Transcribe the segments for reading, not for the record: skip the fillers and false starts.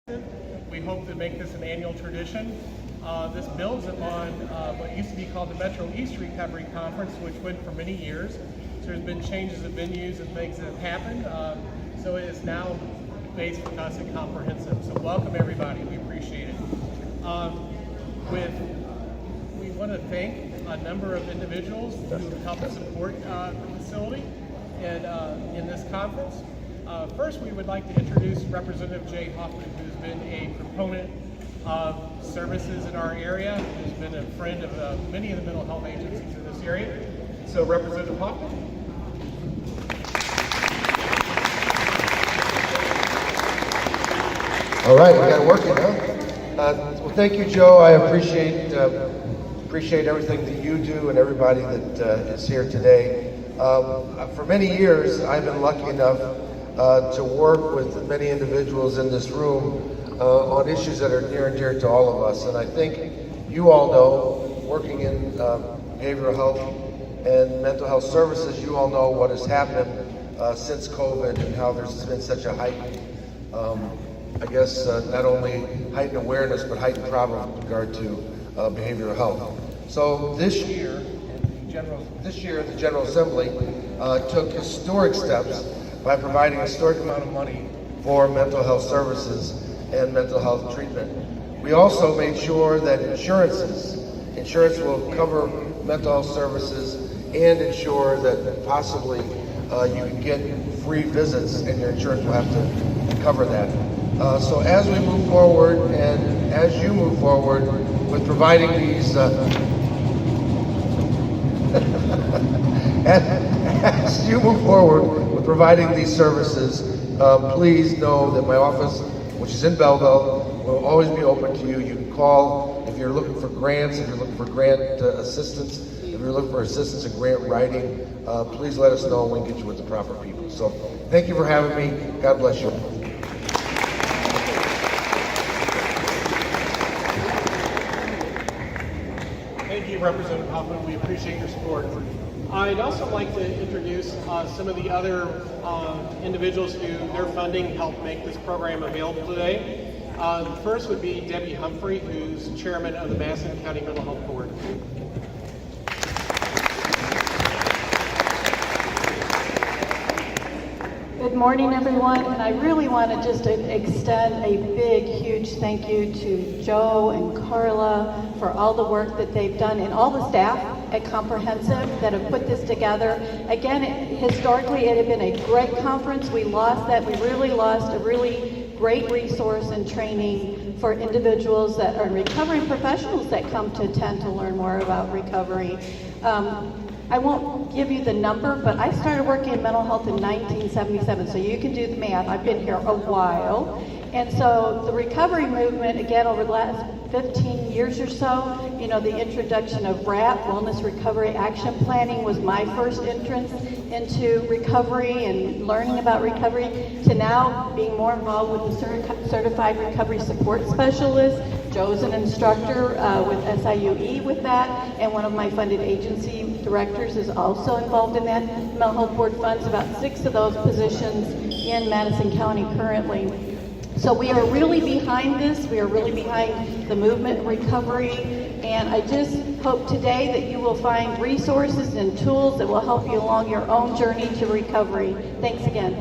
We hope to make this an annual tradition. This builds upon what used to be called the Metro East Recovery Conference, which went for many years. So there's been changes of venues and things that have happened. So it is now based with us and comprehensive. So welcome everybody, we appreciate it. We want to thank a number of individuals who helped support the facility and in this conference. First, we would like to introduce Representative Jay Hoffman, who's been a proponent of services in our area, who's been a friend of many of the mental health agencies in this area. So, Representative Hoffman. All right, we got to work it, huh? Well, thank you, Joe. I appreciate everything that you do and everybody that is here today. For many years, I've been lucky enough to work with many individuals in this room on issues that are near and dear to all of us. And I think you all know, working in behavioral health and mental health services, you all know what has happened since COVID and how there's been such a heightened, I guess, not only heightened awareness, but heightened problem with regard to behavioral health. So this year, the General Assembly took historic steps by providing a historic amount of money for mental health services and mental health treatment. We also made sure that insurance will cover mental health services and ensure that possibly you can get free visits and your insurance will have to cover that. So as we move forward and as you move forward with providing these as you move forward with providing these services, please know that my office, which is in Belleville, will always be open to you. You can call if you're looking for grants, if you're looking for grant assistance, if you're looking for assistance in grant writing, please let us know and we can get you with the proper people. So thank you for having me. God bless you. Thank you, Representative Hoffman. We appreciate your support. I'd also like to introduce some of the other individuals who their funding helped make this program available today. The first would be Debbie Humphrey, who's chairman of the Madison County Mental Health Board. Good morning, everyone, and I really want to just extend a big, huge thank you to Joe and Carla for all the work that they've done and all the staff at Comprehensive that have put this together. Again, historically, it had been a great conference. We lost that. We really lost a really great resource and training for individuals that are in recovery and professionals that come to attend to learn more about recovery. I won't give you the number, but I started working in mental health in 1977, so you can do the math. I've been here a while. And so the recovery movement, again, over the last 15 years or so, you know, the introduction of WRAP, Wellness Recovery Action Planning, was my first entrance into recovery and learning about recovery, to now being more involved with the Certified Recovery Support Specialist. Joe's an instructor with SIUE with that, and one of my funded agency directors is also involved in that. Mental Health Board funds about 6 of those positions in Madison County currently. So we are really behind this. We are really behind the movement in recovery. And I just hope today that you will find resources and tools that will help you along your own journey to recovery. Thanks again.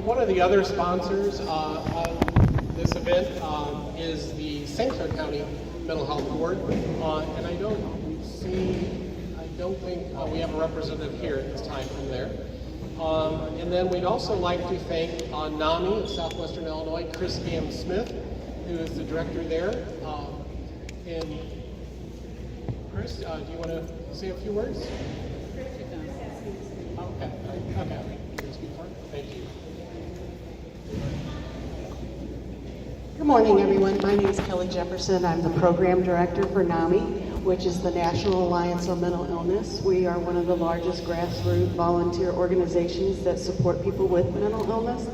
One of the other sponsors of this event is the St. Clair County Mental Health Board. And I don't think we have a representative here at this time from there. And then we'd also like to thank NAMI of Southwestern Illinois, Chris M. Smith, who is the director there. And Chris, do you want to say a few words? Okay. Thank you. Good morning, everyone. My name is Kelly Jefferson. I'm the program director for NAMI, which is the National Alliance on Mental Illness. We are one of the largest grassroots volunteer organizations that support people with mental illness.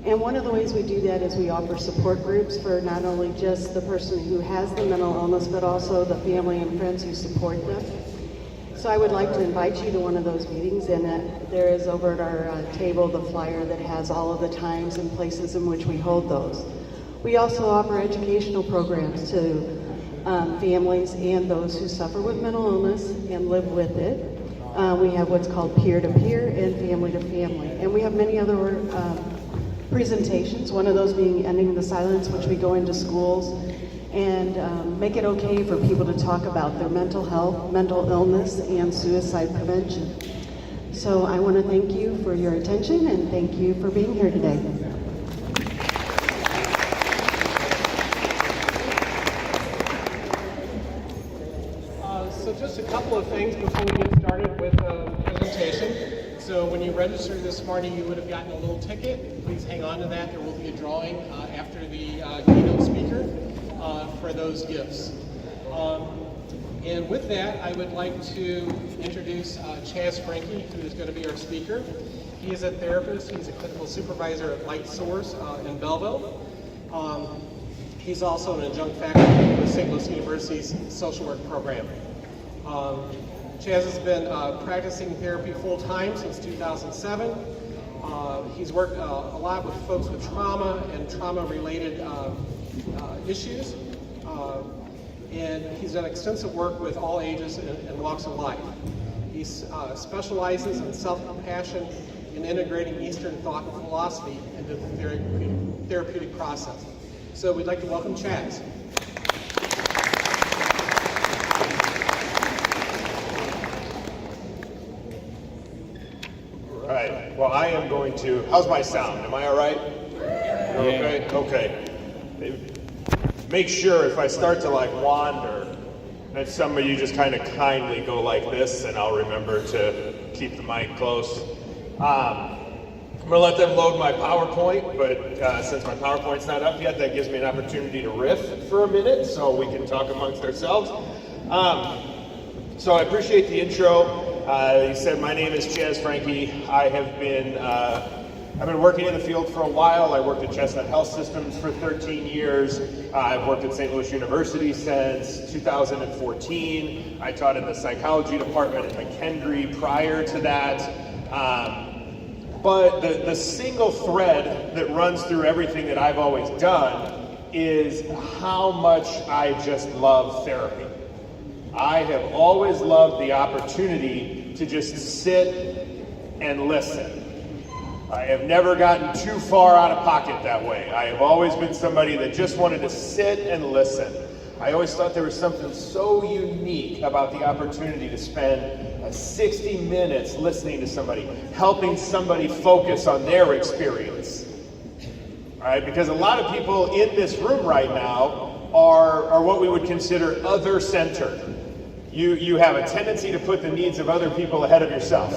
And one of the ways we do that is we offer support groups for not only just the person who has the mental illness, but also the family and friends who support them. So I would like to invite you to one of those meetings, and there is over at our table the flyer that has all of the times and places in which we hold those. We also offer educational programs to families and those who suffer with mental illness and live with it. We have what's called peer-to-peer and family-to-family. And we have many other presentations, one of those being Ending the Silence, which we go into schools and make it okay for people to talk about their mental health, mental illness, and suicide prevention. So I want to thank you for your attention and thank you for being here today. So just a couple of things before we get started with the presentation. So when you registered this morning, you would have gotten a little ticket. Please hang on to that. There will be a drawing after the keynote speaker for those gifts. And with that, I would like to introduce Chaz Frankie, who is going to be our speaker. He is a therapist. He's a clinical supervisor at Light Source in Belleville. He's also an adjunct faculty with St. Louis University's social work program. Chaz has been practicing therapy full-time since 2007. He's worked a lot with folks with trauma and trauma-related issues. And he's done extensive work with all ages and walks of life. He specializes in self-compassion and integrating Eastern thought and philosophy into the therapeutic process. So we'd like to welcome Chaz. All right. Well, I am going to. How's my sound? Am I all right? Okay. Okay. Make sure if I start to like wander, that some of you just kind of kindly go like this, and I'll remember to keep the mic close. I'm going to let them load my PowerPoint, but since my PowerPoint's not up yet, that gives me an opportunity to riff for a minute so we can talk amongst ourselves. So I appreciate the intro. You said my name is Chaz Frankie. I've been working in the field for a while. I worked at Chestnut Health Systems for 13 years. I've worked at St. Louis University since 2014. I taught in the psychology department at McKendree prior to that. But the single thread that runs through everything that I've always done is how much I just love therapy. I have always loved the opportunity to just sit and listen. I have never gotten too far out of pocket that way. I have always been somebody that just wanted to sit and listen. I always thought there was something so unique about the opportunity to spend 60 minutes listening to somebody, helping somebody focus on their experience. All right, because a lot of people in this room right now are what we would consider other-centered. You have a tendency to put the needs of other people ahead of yourself.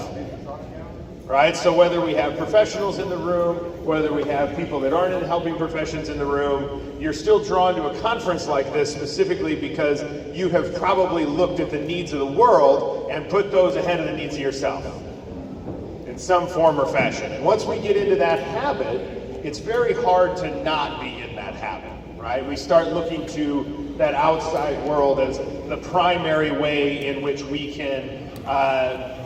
Right? So whether we have professionals in the room, whether we have people that aren't in helping professions in the room, you're still drawn to a conference like this specifically because you have probably looked at the needs of the world and put those ahead of the needs of yourself in some form or fashion. And once we get into that habit, it's very hard to not be in that habit, right? We start looking to that outside world as the primary way in which we can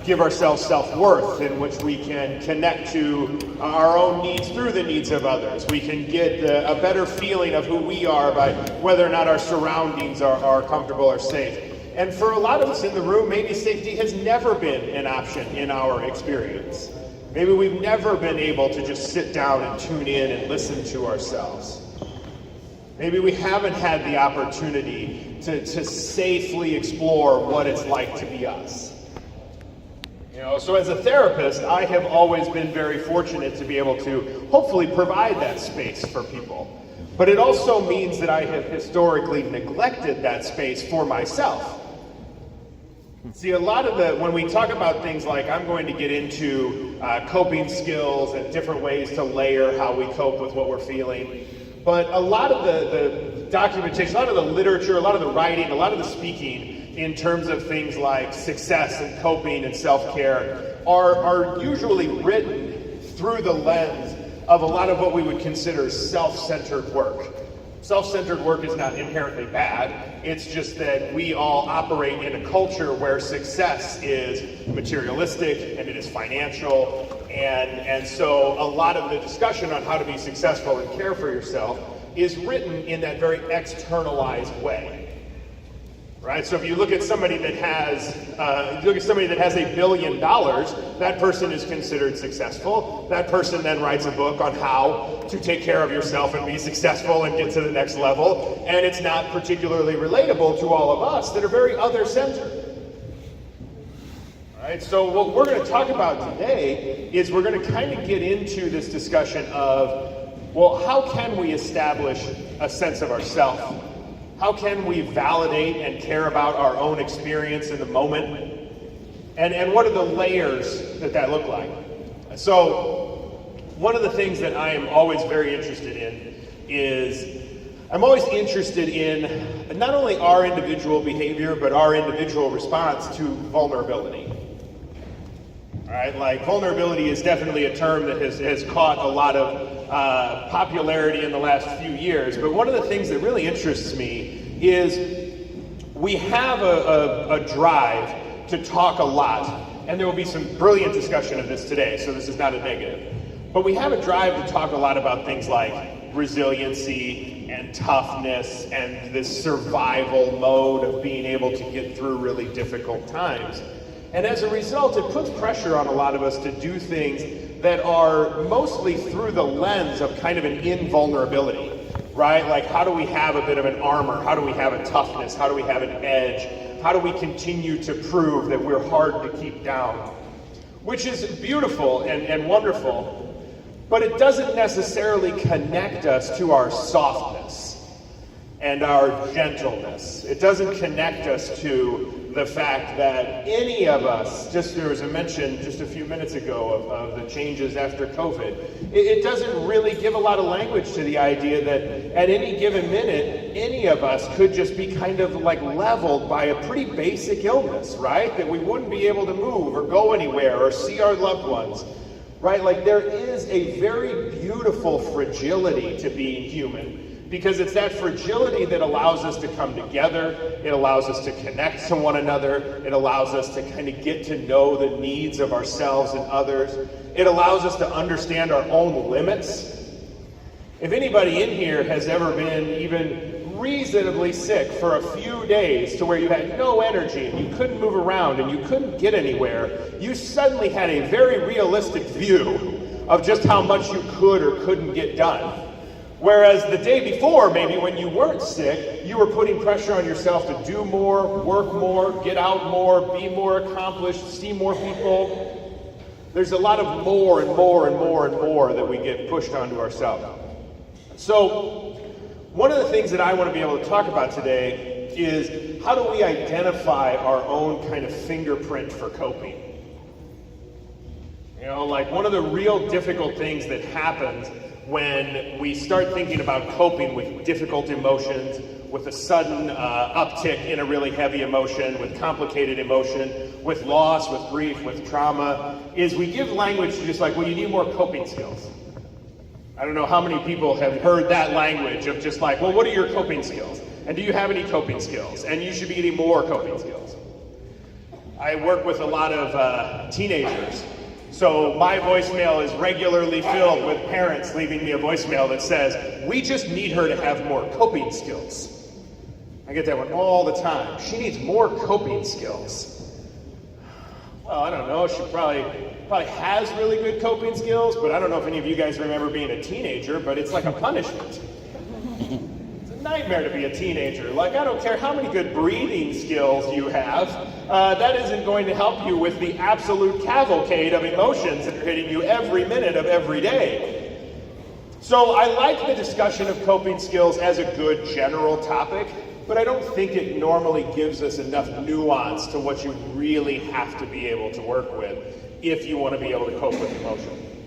give ourselves self-worth, in which we can connect to our own needs through the needs of others. We can get a better feeling of who we are by whether or not our surroundings are comfortable or safe. And for a lot of us in the room, maybe safety has never been an option in our experience. Maybe we've never been able to just sit down and tune in and listen to ourselves. Maybe we haven't had the opportunity to safely explore what it's like to be us. So as a therapist, I have always been very fortunate to be able to hopefully provide that space for people. But it also means that I have historically neglected that space for myself. See, a lot of when we talk about things like I'm going to get into coping skills and different ways to layer how we cope with what we're feeling, but a lot of the documentation, a lot of the literature, a lot of the writing, a lot of the speaking in terms of things like success and coping and self-care are usually written through the lens of a lot of what we would consider self-centered work. Self-centered work is not inherently bad. It's just that we all operate in a culture where success is materialistic and it is financial. And so a lot of the discussion on how to be successful and care for yourself is written in that very externalized way. Right? So if you look at somebody that has $1 billion, that person is considered successful. That person then writes a book on how to take care of yourself and be successful and get to the next level. And it's not particularly relatable to all of us that are very other-centered. Right? So what we're going to talk about today is we're going to kind of get into this discussion of, well, how can we establish a sense of ourself? How can we validate and care about our own experience in the moment? And what are the layers that look like? So one of the things that I am always very interested in is I'm always interested in not only our individual behavior, but our individual response to vulnerability. All right, like vulnerability is definitely a term that has caught a lot of popularity in the last few years, but one of the things that really interests me is we have a drive to talk a lot, and there will be some brilliant discussion of this today, so this is not a negative, but we have a drive to talk a lot about things like resiliency and toughness and this survival mode of being able to get through really difficult times. And as a result, it puts pressure on a lot of us to do things that are mostly through the lens of kind of an invulnerability, right? Like, how do we have a bit of an armor? How do we have a toughness? How do we have an edge? How do we continue to prove that we're hard to keep down? Which is beautiful and wonderful, but it doesn't necessarily connect us to our softness and our gentleness. It doesn't connect us to the fact that any of us, just there was a mention just a few minutes ago of the changes after COVID, it doesn't really give a lot of language to the idea that at any given minute, any of us could just be kind of like leveled by a pretty basic illness, right? That we wouldn't be able to move or go anywhere or see our loved ones, right? Like there is a very beautiful fragility to being human. Because it's that fragility that allows us to come together, it allows us to connect to one another, it allows us to kind of get to know the needs of ourselves and others, it allows us to understand our own limits. If anybody in here has ever been even reasonably sick for a few days to where you had no energy and you couldn't move around and you couldn't get anywhere, you suddenly had a very realistic view of just how much you could or couldn't get done. Whereas the day before, maybe when you weren't sick, you were putting pressure on yourself to do more, work more, get out more, be more accomplished, see more people. There's a lot of more and more and more and more that we get pushed onto ourselves. So one of the things that I want to be able to talk about today is how do we identify our own kind of fingerprint for coping? You know, like one of the real difficult things that happens when we start thinking about coping with difficult emotions, with a sudden uptick in a really heavy emotion, with complicated emotion, with loss, with grief, with trauma, is we give language to just like, well, you need more coping skills. I don't know how many people have heard that language of just like, well, what are your coping skills? And do you have any coping skills? And you should be getting more coping skills. I work with a lot of teenagers. So my voicemail is regularly filled with parents leaving me a voicemail that says, we just need her to have more coping skills. I get that one all the time. She needs more coping skills. Well, I don't know. She probably has really good coping skills, but I don't know if any of you guys remember being a teenager, but it's like a punishment. It's a nightmare to be a teenager. Like, I don't care how many good breathing skills you have, that isn't going to help you with the absolute cavalcade of emotions that are hitting you every minute of every day. So I like the discussion of coping skills as a good general topic, but I don't think it normally gives us enough nuance to what you really have to be able to work with if you want to be able to cope with emotion.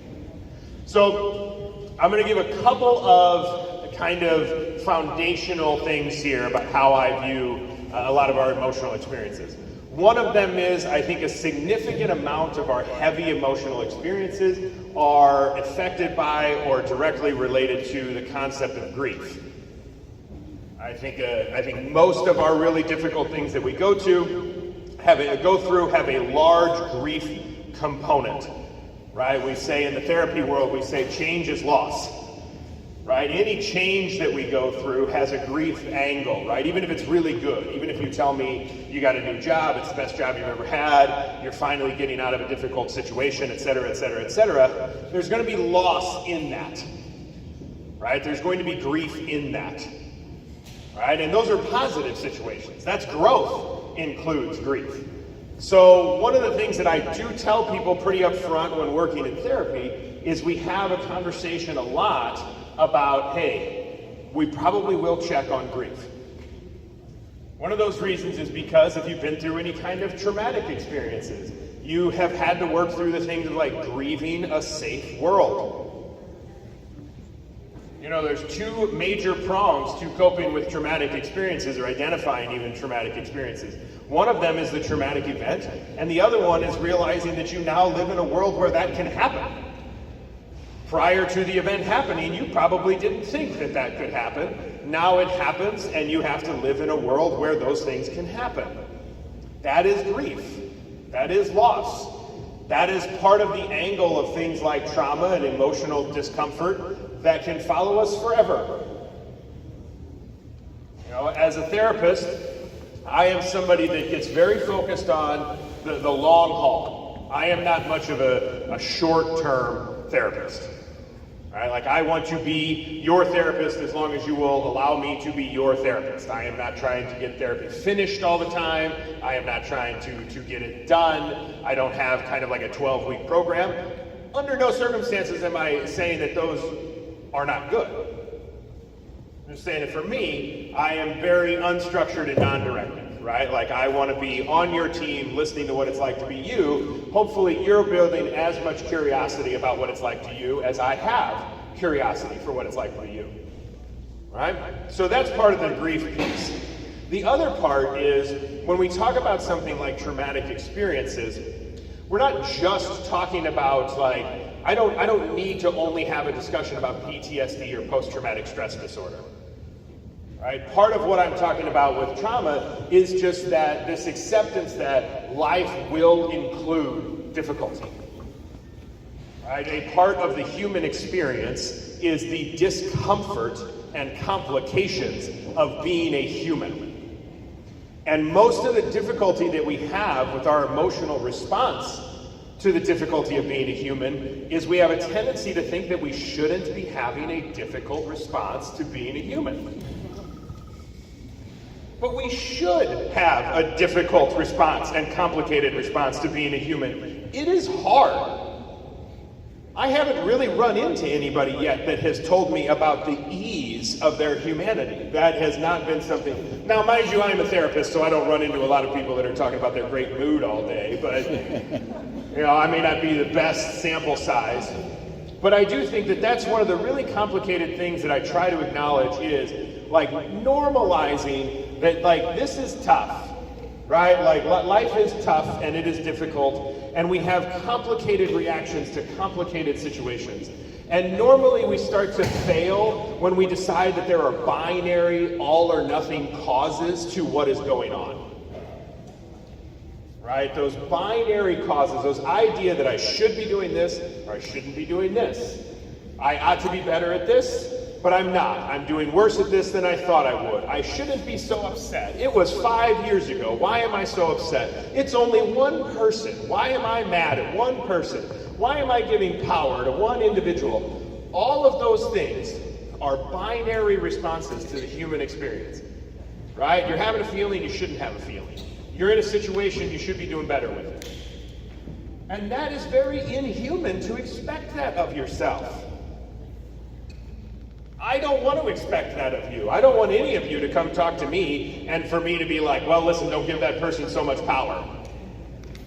So I'm going to give a couple of kind of foundational things here about how I view a lot of our emotional experiences. One of them is, I think, a significant amount of our heavy emotional experiences are affected by or directly related to the concept of grief. I think most of our really difficult things that we go through have a large grief component, right? We say in the therapy world, we say change is loss, right? Any change that we go through has a grief angle, right? Even if it's really good, even if you tell me you got a new job, it's the best job you've ever had, you're finally getting out of a difficult situation, et cetera, et cetera, et cetera, there's going to be loss in that, right? There's going to be grief in that, right? And those are positive situations. That's growth includes grief. So one of the things that I do tell people pretty upfront when working in therapy is we have a conversation a lot about, hey, we probably will check on grief. One of those reasons is because if you've been through any kind of traumatic experiences, you have had to work through the things like grieving a safe world. You know, there's two major prongs to coping with traumatic experiences or identifying even traumatic experiences. One of them is the traumatic event, and the other one is realizing that you now live in a world where that can happen. Prior to the event happening, you probably didn't think that that could happen. Now it happens, and you have to live in a world where those things can happen. That is grief. That is loss. That is part of the angle of things like trauma and emotional discomfort that can follow us forever. You know, as a therapist, I am somebody that gets very focused on the long haul. I am not much of a short-term therapist. Right? Like, I want to be your therapist as long as you will allow me to be your therapist. I am not trying to get therapy finished all the time. I am not trying to get it done. I don't have kind of like a 12-week program. Under no circumstances am I saying that those are not good. I'm just saying that for me, I am very unstructured and non-directed, right? Like, I want to be on your team, listening to what it's like to be you. Hopefully you're building as much curiosity about what it's like to you as I have curiosity for what it's like for you, right? So that's part of the grief piece. The other part is when we talk about something like traumatic experiences, we're not just talking about like, I don't need to only have a discussion about PTSD or post-traumatic stress disorder. Right? Part of what I'm talking about with trauma is just that this acceptance that life will include difficulty. Right? A part of the human experience is the discomfort and complications of being a human. And most of the difficulty that we have with our emotional response to the difficulty of being a human is we have a tendency to think that we shouldn't be having a difficult response to being a human. But we should have a difficult response and complicated response to being a human. It is hard. I haven't really run into anybody yet that has told me about the ease of their humanity. That has not been something. Now, mind you, I am a therapist, so I don't run into a lot of people that are talking about their great mood all day, but you know, I may not be the best sample size. But I do think that that's one of the really complicated things that I try to acknowledge is like normalizing that like this is tough, right? Like life is tough and it is difficult and we have complicated reactions to complicated situations. And normally we start to fail when we decide that there are binary, all or nothing causes to what is going on. Right? Those binary causes, those idea that I should be doing this or I shouldn't be doing this. I ought to be better at this, but I'm not. I'm doing worse at this than I thought I would. I shouldn't be so upset. It was 5 years ago. Why am I so upset? It's only one person. Why am I mad at one person? Why am I giving power to one individual? All of those things are binary responses to the human experience. Right? You're having a feeling, you shouldn't have a feeling. You're in a situation, you should be doing better with it. And that is very inhuman to expect that of yourself. I don't want to expect that of you. I don't want any of you to come talk to me and for me to be like, well, listen, don't give that person so much power.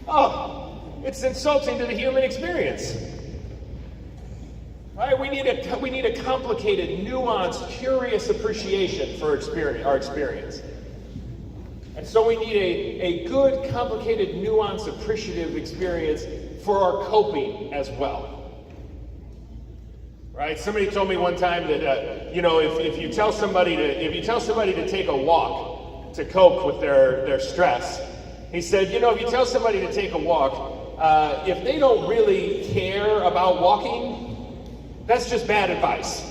Oh, it's insulting to the human experience. Right? We need a complicated, nuanced, curious appreciation for our experience. And so we need a good, complicated, nuanced, appreciative experience for our coping as well. Right? Somebody told me one time that you know, if you tell somebody to take a walk to cope with their stress, he said, you know, if you tell somebody to take a walk, if they don't really care about walking, that's just bad advice.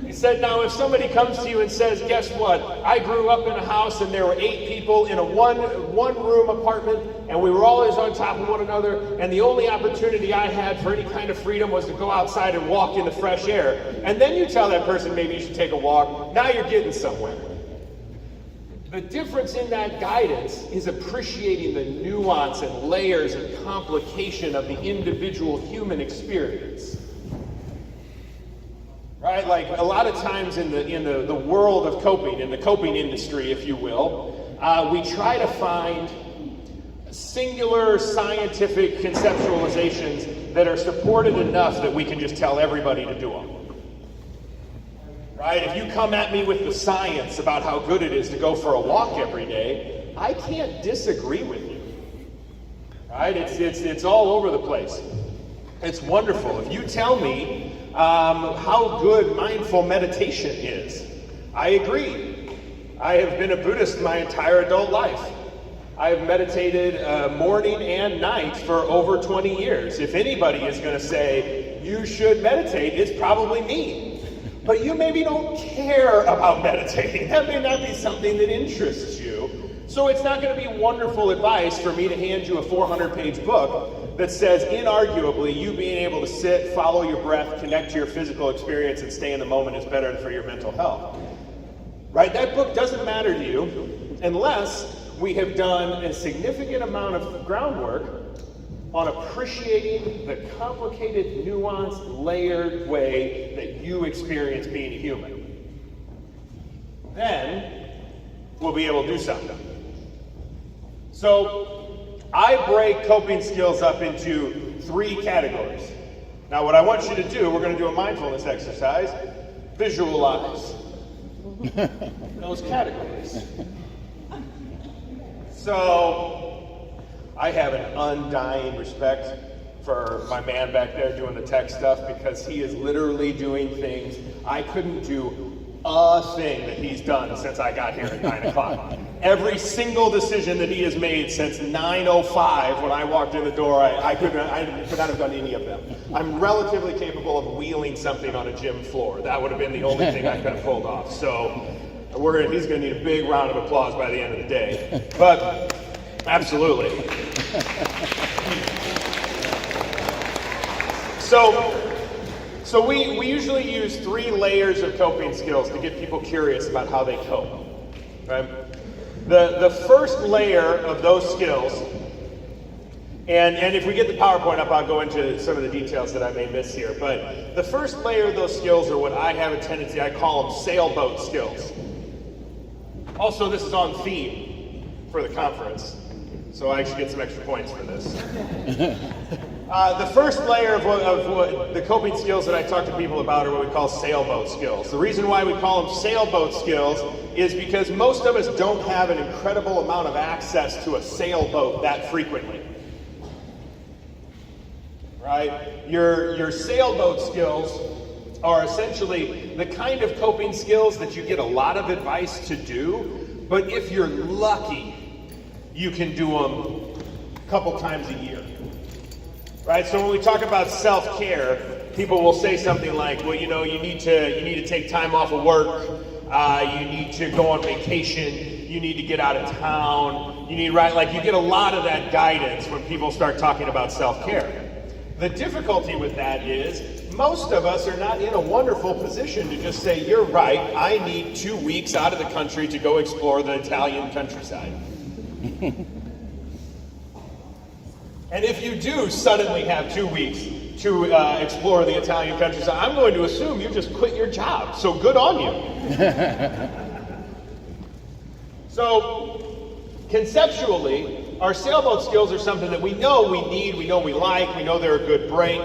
He said, now if somebody comes to you and says, guess what, I grew up in a house and there were 8 people in a one room apartment and we were always on top of one another, and the only opportunity I had for any kind of freedom was to go outside and walk in the fresh air, and then you tell that person maybe you should take a walk, now you're getting somewhere. The difference in that guidance is appreciating the nuance and layers and complication of the individual human experience. Right? Like a lot of times in the world of coping, in the coping industry, if you will, we try to find singular scientific conceptualizations that are supported enough that we can just tell everybody to do them. Right? If you come at me with the science about how good it is to go for a walk every day, I can't disagree with you. Right? It's all over the place. It's wonderful. If you tell me how good mindful meditation is, I agree. I have been a Buddhist my entire adult life. I have meditated morning and night for over 20 years. If anybody is going to say you should meditate, it's probably me. But you maybe don't care about meditating. That may not be something that interests you. So it's not going to be wonderful advice for me to hand you a 400-page book that says, inarguably, you being able to sit, follow your breath, connect to your physical experience, and stay in the moment is better for your mental health. Right? That book doesn't matter to you unless we have done a significant amount of groundwork on appreciating the complicated, nuanced, layered way that you experience being human. Then we'll be able to do something. So I break coping skills up into 3 categories. Now what I want you to do, we're going to do a mindfulness exercise. Visualize those categories. So I have an undying respect for my man back there doing the tech stuff, because he is literally doing things I couldn't do a thing that he's done since I got here at 9 o'clock. Every single decision that he has made since 9:05 when I walked in the door, I could not have done any of them. I'm relatively capable of wheeling something on a gym floor. That would have been the only thing I could have pulled off. So he's going to need a big round of applause by the end of the day. But absolutely. So we usually use 3 layers of coping skills to get people curious about how they cope. Right? The first layer of those skills, and if we get the PowerPoint up, I'll go into some of the details that I may miss here, but the first layer of those skills are what I have a tendency, I call them sailboat skills. Also, this is on theme for the conference, so I actually get some extra points for this. The first layer of what the coping skills that I talk to people about are what we call sailboat skills. The reason why we call them sailboat skills is because most of us don't have an incredible amount of access to a sailboat that frequently. Right? Your sailboat skills are essentially the kind of coping skills that you get a lot of advice to do, but if you're lucky, you can do them a couple times a year. Right? So when we talk about self-care, people will say something like, well, you know, you need to take time off of work, you need to go on vacation, you need to get out of town, you get a lot of that guidance when people start talking about self-care. The difficulty with that is most of us are not in a wonderful position to just say, you're right, I need 2 weeks out of the country to go explore the Italian countryside. And if you do suddenly have 2 weeks to explore the Italian countryside, I'm going to assume you just quit your job. So good on you. So conceptually, our sailboat skills are something that we know we need, we know we like, we know they're a good break.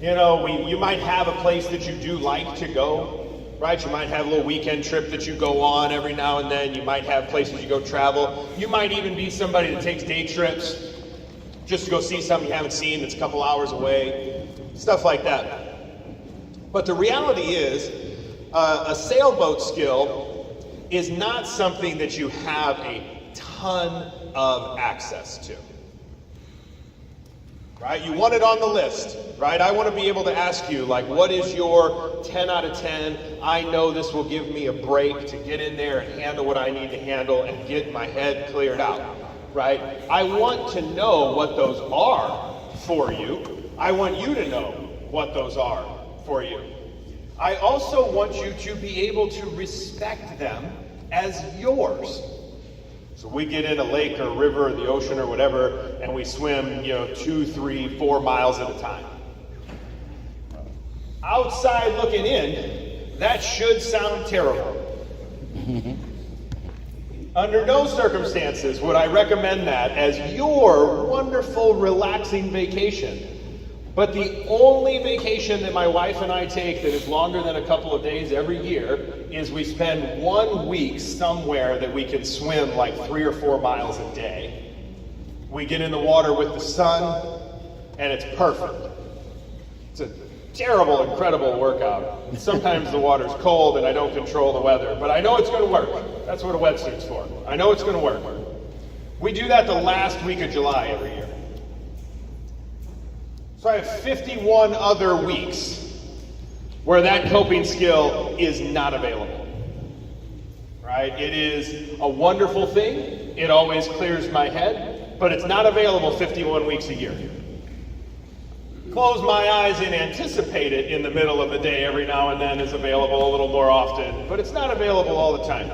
You know, you might have a place that you do like to go. Right? You might have a little weekend trip that you go on every now and then. You might have places you go travel. You might even be somebody that takes day trips just to go see something you haven't seen that's a couple hours away. stuff like that. But the reality is, a sailboat skill is not something that you have a ton of access to. Right? You want it on the list, right? I want to be able to ask you, like, what is your 10 out of 10? I know this will give me a break to get in there and handle what I need to handle and get my head cleared out, right? I want to know what those are for you. I want you to know what those are for you. I also want you to be able to respect them as yours. So we get in a lake or a river or the ocean or whatever, and we swim, 2, 3, 4 miles at a time. Outside looking in, that should sound terrible. Under no circumstances would I recommend that as your wonderful, relaxing vacation. But the only vacation that my wife and I take that is longer than a couple of days every year is we spend 1 week somewhere that we can swim like 3 or 4 miles a day. We get in the water with the sun, and it's perfect. It's a terrible, incredible workout. Sometimes the water's cold and I don't control the weather, but I know it's going to work. That's what a wetsuit's for. I know it's going to work. We do that the last week of July every year. So I have 51 other weeks where that coping skill is not available, right? It is a wonderful thing. It always clears my head, but it's not available 51 weeks a year. Close my eyes and anticipate it in the middle of the day every now and then is available a little more often, but it's not available all the time.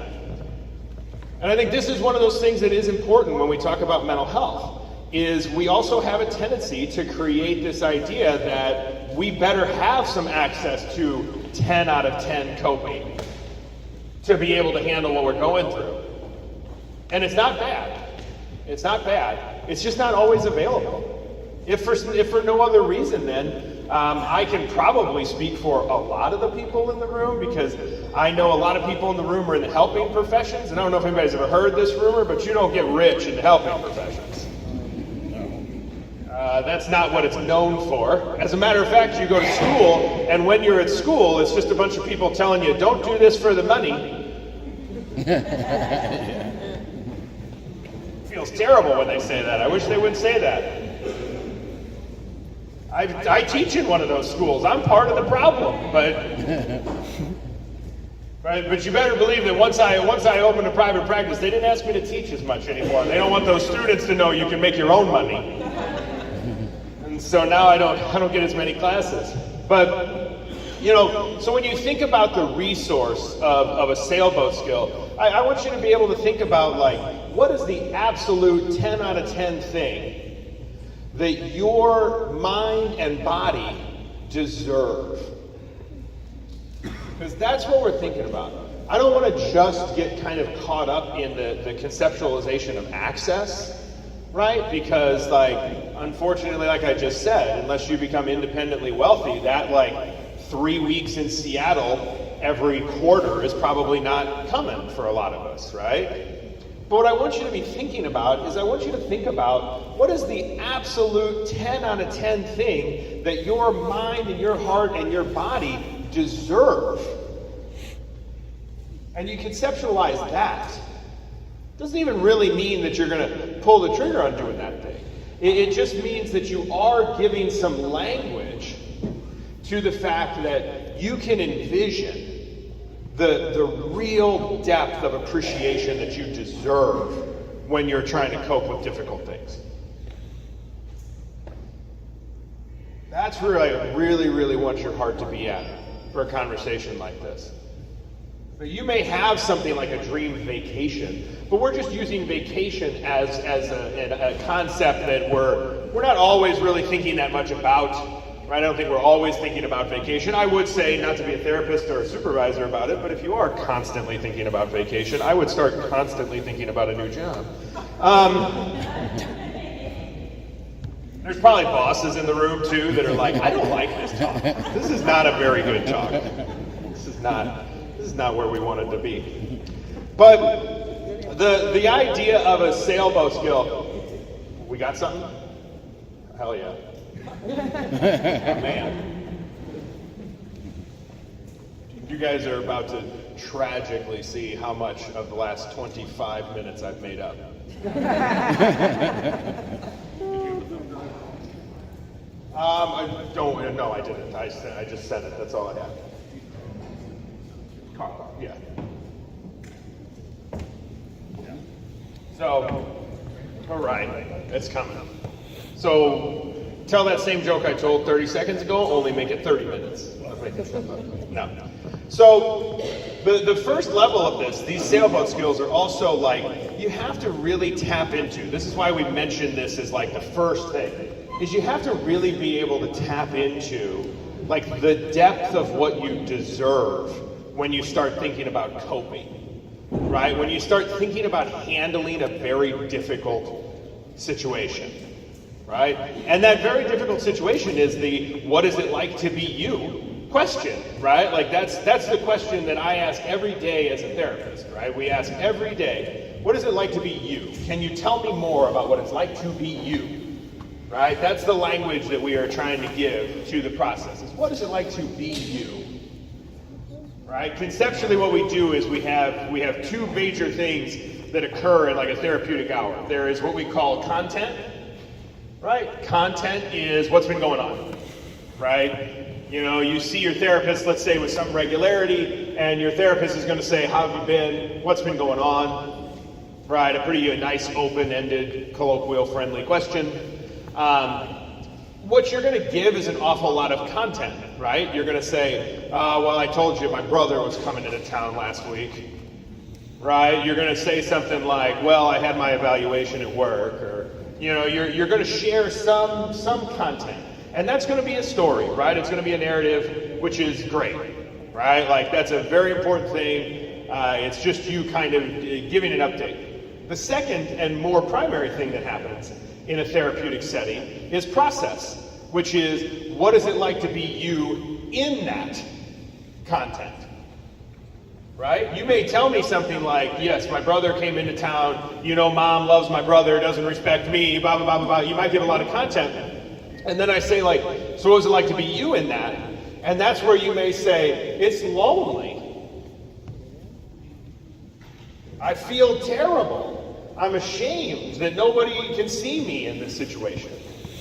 And I think this is one of those things that is important when we talk about mental health. Is we also have a tendency to create this idea that we better have some access to 10 out of 10 coping to be able to handle what we're going through. And it's not bad. It's not bad. It's just not always available. If for no other reason, then I can probably speak for a lot of the people in the room, because I know a lot of people in the room are in the helping professions. And I don't know if anybody's ever heard this rumor, but you don't get rich in the helping professions. That's not what it's known for. As a matter of fact, you go to school, and when you're at school, it's just a bunch of people telling you, don't do this for the money. It feels terrible when they say that. I wish they wouldn't say that. I teach in one of those schools. I'm part of the problem, but right. But you better believe that once I opened a private practice, they didn't ask me to teach as much anymore. They don't want those students to know you can make your own money. And so now I don't get as many classes. But so when you think about the resource of a sailboat skill, I want you to be able to think about, like, what is the absolute 10 out of 10 thing that your mind and body deserve? Because that's what we're thinking about. I don't want to just get kind of caught up in the conceptualization of access, right? Because, like, unfortunately, like I just said, unless you become independently wealthy, that, like, 3 weeks in Seattle every quarter is probably not coming for a lot of us, right? But what I want you to be thinking about is I want you to think about what is the absolute 10 out of 10 thing that your mind and your heart and your body deserve. And you conceptualize that. Doesn't even really mean that you're going to pull the trigger on doing that thing. It just means that you are giving some language to the fact that you can envision the real depth of appreciation that you deserve when you're trying to cope with difficult things. That's where I really, really want your heart to be at for a conversation like this. But you may have something like a dream vacation, but we're just using vacation as a concept that we're not always really thinking that much about. Right? I don't think we're always thinking about vacation. I would say, not to be a therapist or a supervisor about it, but if you are constantly thinking about vacation, I would start constantly thinking about a new job. There's probably bosses in the room too that are like, I don't like this talk. This is not a very good talk. This is not where we wanted to be. But the idea of a sailboat skill, we got something? Hell yeah. Man. You guys are about to tragically see how much of the last 25 minutes I've made up. No, I didn't. I just said it. That's all I had. Yeah. So, all right, it's coming. So, tell that same joke I told 30 seconds ago, only make it 30 minutes. No. So, the first level of this, these sailboat skills are also like, you have to really tap into. This is why we mentioned this as like the first thing, is you have to really be able to tap into like the depth of what you deserve when you start thinking about coping. Right? When you start thinking about handling a very difficult situation, right? And that very difficult situation is the what is it like to be you question, right? Like that's the question that I ask every day as a therapist, right? We ask every day, what is it like to be you? Can you tell me more about what it's like to be you? Right? That's the language that we are trying to give to the process. Is what is it like to be you? Right? Conceptually, what we do is we have two major things that occur in like a therapeutic hour. There is what we call content, right? Content is what's been going on, right? You know, you see your therapist, let's say, with some regularity, and your therapist is going to say, how have you been? What's been going on? Right? A pretty nice, open-ended, colloquial, friendly question. What you're going to give is an awful lot of content, right? You're going to say, well, I told you my brother was coming into town last week, right? You're going to say something like, well, I had my evaluation at work, or, you know, you're going to share some content. And that's going to be a story, right? It's going to be a narrative, which is great, right? Like, that's a very important thing. It's just you kind of giving an update. The second and more primary thing that happens in a therapeutic setting is process, which is what is it like to be you in that content, right? You may tell me something like, yes, my brother came into town, you know, mom loves my brother, doesn't respect me, blah, blah, blah, blah, blah. You might give a lot of content. And then I say like, so what was it like to be you in that? And that's where you may say, it's lonely. I feel terrible. I'm ashamed that nobody can see me in this situation,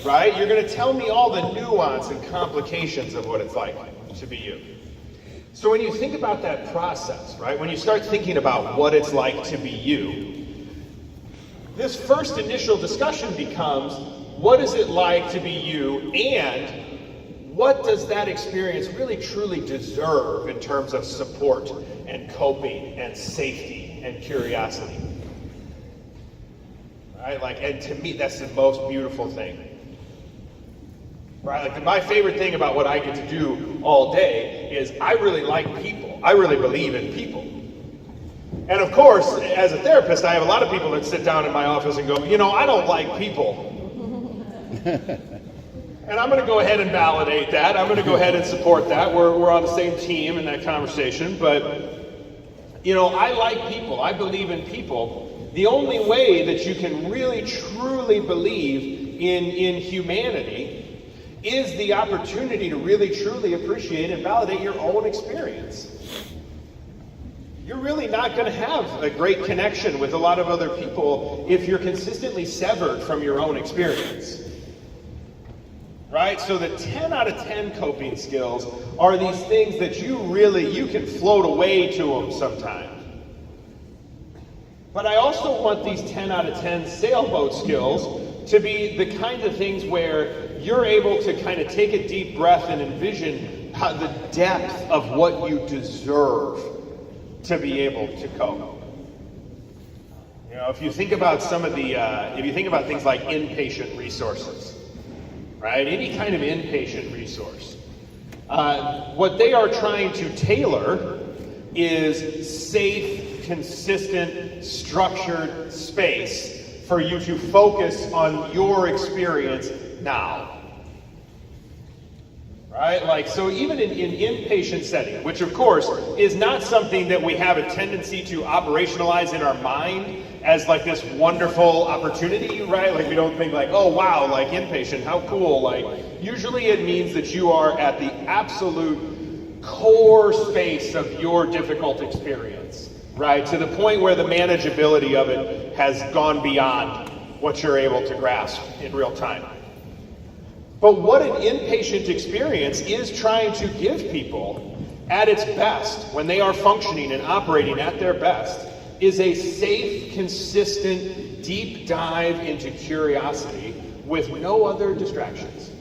right? You're going to tell me all the nuance and complications of what it's like to be you. So when you think about that process, right, when you start thinking about what it's like to be you, this first initial discussion becomes, what is it like to be you, and what does that experience really truly deserve in terms of support and coping and safety and curiosity? Right? Like, and to me, that's the most beautiful thing. Right? Like, my favorite thing about what I get to do all day is I really like people. I really believe in people. And of course, as a therapist, I have a lot of people that sit down in my office and go, you know, I don't like people. And I'm going to go ahead and validate that. I'm going to go ahead and support that. We're on the same team in that conversation. But, you know, I like people. I believe in people. The only way that you can really, truly believe in humanity is the opportunity to really, truly appreciate and validate your own experience. You're really not going to have a great connection with a lot of other people if you're consistently severed from your own experience. Right? So the 10 out of 10 coping skills are these things that you can float away to them sometimes. But I also want these 10 out of 10 sailboat skills to be the kinds of things where you're able to kind of take a deep breath and envision the depth of what you deserve to be able to cope. You know, if you think about if you think about things like inpatient resources, right? Any kind of inpatient resource, what they are trying to tailor is safe, consistent, structured space for you to focus on your experience now. Right? Like, so even in inpatient setting, which of course is not something that we have a tendency to operationalize in our mind as like this wonderful opportunity, right? Like we don't think like, oh wow, like inpatient, how cool. Like usually it means that you are at the absolute core space of your difficult experience, right? To the point where the manageability of it has gone beyond what you're able to grasp in real time. But what an inpatient experience is trying to give people at its best, when they are functioning and operating at their best, is a safe, consistent, deep dive into curiosity with no other distractions.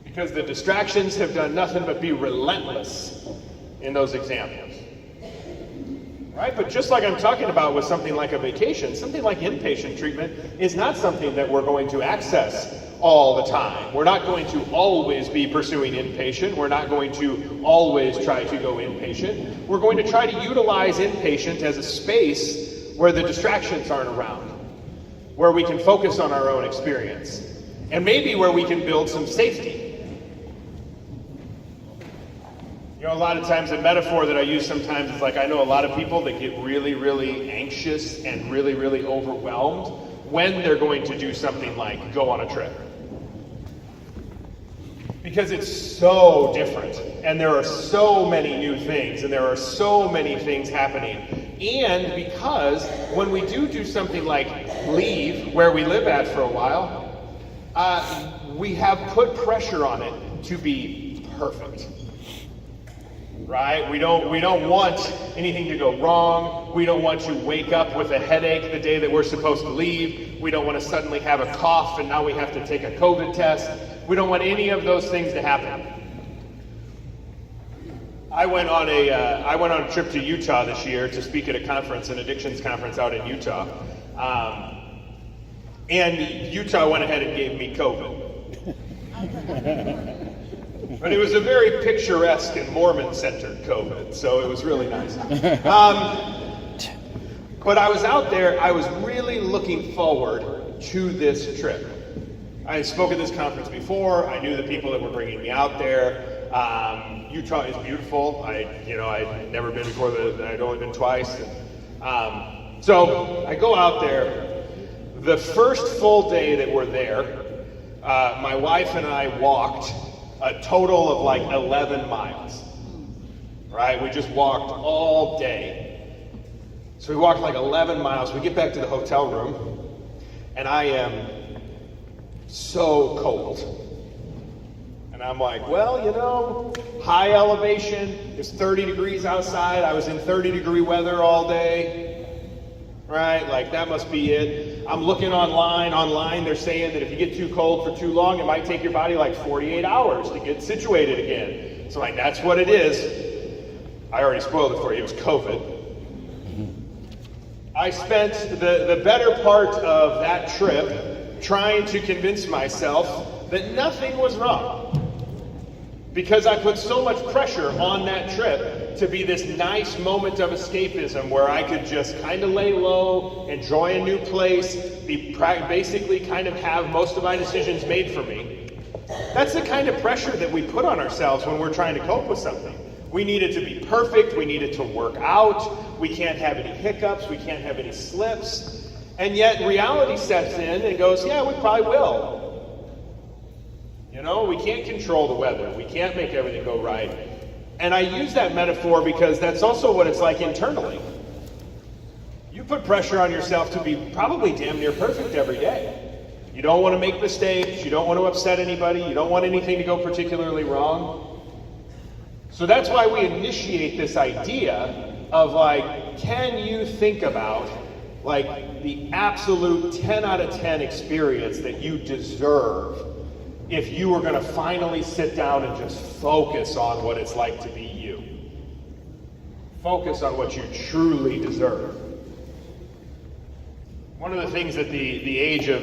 Because the distractions have done nothing but be relentless in those examples. Right? But just like I'm talking about with something like a vacation, something like inpatient treatment is not something that we're going to access all the time. We're not going to always be pursuing inpatient. We're not going to always try to go inpatient. We're going to try to utilize inpatient as a space where the distractions aren't around, where we can focus on our own experience, and maybe where we can build some safety. You know, a lot of times the metaphor that I use sometimes is like, I know a lot of people that get really, really anxious and really, really overwhelmed when they're going to do something like go on a trip. Because it's so different, and there are so many new things, and there are so many things happening. And because when we do something like leave where we live at for a while, we have put pressure on it to be perfect. Right? We don't want anything to go wrong. We don't want to wake up with a headache the day that we're supposed to leave. We don't want to suddenly have a cough and now we have to take a COVID test. We don't want any of those things to happen. I went on a trip to Utah this year to speak at a conference, an addictions conference out in Utah. And Utah went ahead and gave me COVID. But it was a very picturesque and Mormon-centered COVID, so it was really nice. But I was out there, I was really looking forward to this trip. I had spoken at this conference before, I knew the people that were bringing me out there. Utah is beautiful. I'd never been before, I'd only been twice. So I go out there. The first full day that we're there, my wife and I walked a total of like 11 miles, right? We just walked all day. So we walked like 11 miles. We get back to the hotel room, and I am so cold. And I'm like, well, you know, high elevation, it's 30 degrees outside. I was in 30-degree weather all day, right? Like, that must be it. I'm looking online they're saying that if you get too cold for too long, it might take your body like 48 hours to get situated again. So like, that's what it is. I already spoiled it for you, it was COVID. I spent the better part of that trip trying to convince myself that nothing was wrong. Because I put so much pressure on that trip to be this nice moment of escapism where I could just kind of lay low, enjoy a new place, basically kind of have most of my decisions made for me. That's the kind of pressure that we put on ourselves when we're trying to cope with something. We need it to be perfect, we need it to work out, we can't have any hiccups, we can't have any slips, and yet reality sets in and goes, yeah, we probably will. You know, we can't control the weather. We can't make everything go right. And I use that metaphor because that's also what it's like internally. You put pressure on yourself to be probably damn near perfect every day. You don't want to make mistakes. You don't want to upset anybody. You don't want anything to go particularly wrong. So that's why we initiate this idea of like, can you think about like the absolute 10 out of 10 experience that you deserve if you were going to finally sit down and just focus on what it's like to be you. Focus on what you truly deserve. One of the things that the age of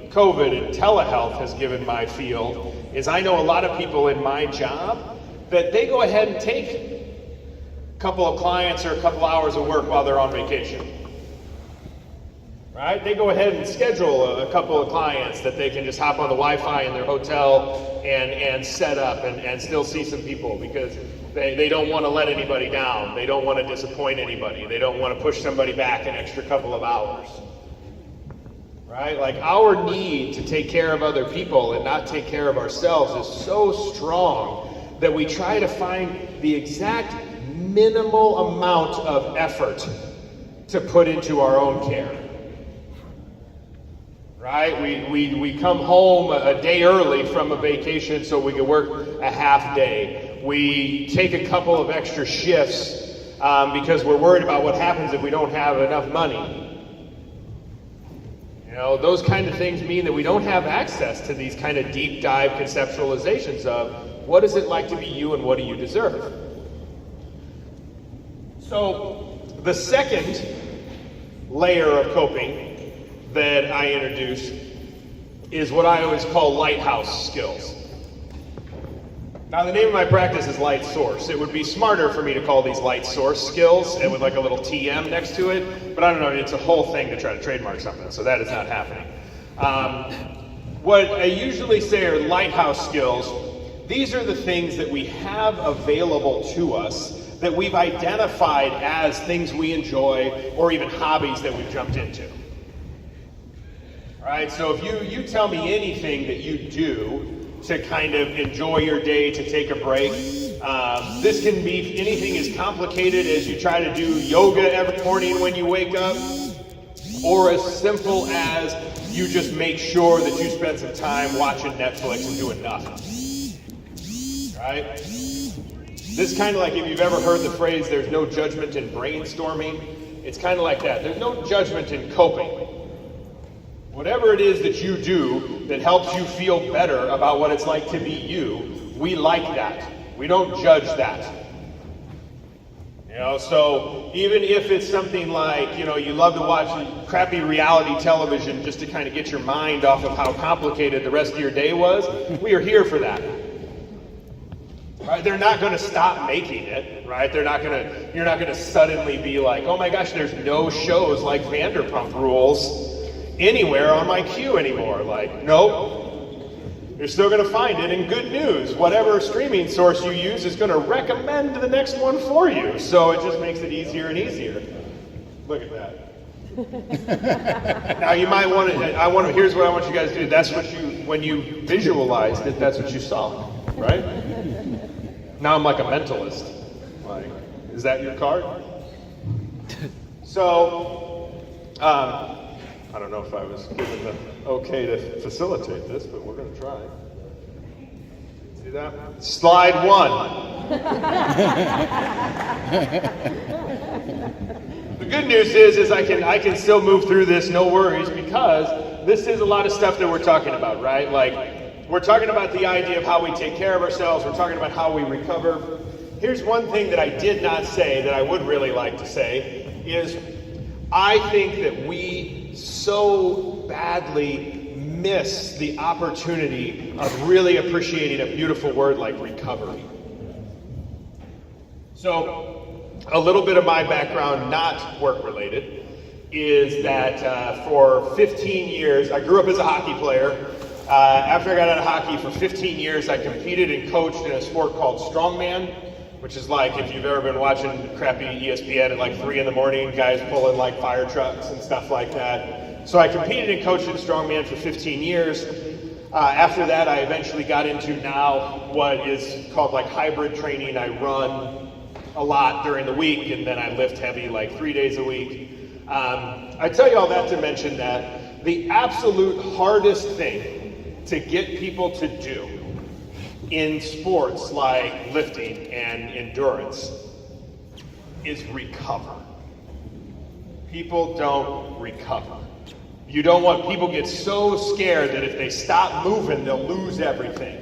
COVID and telehealth has given my field is I know a lot of people in my job that they go ahead and take a couple of clients or a couple hours of work while they're on vacation. Right? They go ahead and schedule a couple of clients that they can just hop on the Wi-Fi in their hotel and set up and still see some people because They don't want to let anybody down. They don't want to disappoint anybody. They don't want to push somebody back an extra couple of hours. Right? Like, our need to take care of other people and not take care of ourselves is so strong that we try to find the exact minimal amount of effort to put into our own care. Right? We come home a day early from a vacation so we can work a half day. We take a couple of extra shifts because we're worried about what happens if we don't have enough money. You know, those kind of things mean that we don't have access to these kind of deep dive conceptualizations of what is it like to be you and what do you deserve. So the second layer of coping that I introduce is what I always call lighthouse skills. Now, the name of my practice is Light Source. It would be smarter for me to call these Light Source skills and with like a little TM next to it, but I don't know, it's a whole thing to try to trademark something, so that is not happening. What I usually say are lighthouse skills. These are the things that we have available to us that we've identified as things we enjoy or even hobbies that we've jumped into. All right, so if you tell me anything that you do to kind of enjoy your day, to take a break. This can be anything as complicated as you try to do yoga every morning when you wake up, or as simple as you just make sure that you spend some time watching Netflix and doing nothing. Right? This is kind of like if you've ever heard the phrase, there's no judgment in brainstorming. It's kind of like that. There's no judgment in coping. Whatever it is that you do that helps you feel better about what it's like to be you, we like that. We don't judge that. You know, so even if it's something like, you know, you love to watch crappy reality television just to kind of get your mind off of how complicated the rest of your day was, we are here for that. Right? They're not going to stop making it, right? You're not going to suddenly be like, oh my gosh, there's no shows like Vanderpump Rules anywhere on my queue anymore. Like, nope. You're still going to find it in good news. Whatever streaming source you use is going to recommend the next one for you. So it just makes it easier and easier. Look at that. Now you might want to, here's what I want you guys to do. That's what when you visualized it, that's what you saw, right? Now I'm like a mentalist. Like, is that your card? So, I don't know if I was given the okay to facilitate this, but we're going to try. See that? Slide 1. The good news is I can still move through this, no worries, because this is a lot of stuff that we're talking about, right? Like, we're talking about the idea of how we take care of ourselves. We're talking about how we recover. Here's one thing that I did not say that I would really like to say is I think that we so badly miss the opportunity of really appreciating a beautiful word like recovery. So, a little bit of my background, not work related, is that for 15 years, I grew up as a hockey player. After I got out of hockey, for 15 years, I competed and coached in a sport called strongman, which is like if you've ever been watching crappy ESPN at like 3 in the morning, guys pulling like fire trucks and stuff like that. So I competed and coached in strongman for 15 years. After that, I eventually got into now what is called like hybrid training. I run a lot during the week, and then I lift heavy like 3 days a week. I tell you all that to mention that the absolute hardest thing to get people to do in sports like lifting and endurance is recover. People don't recover. You don't want people get so scared that if they stop moving, they'll lose everything.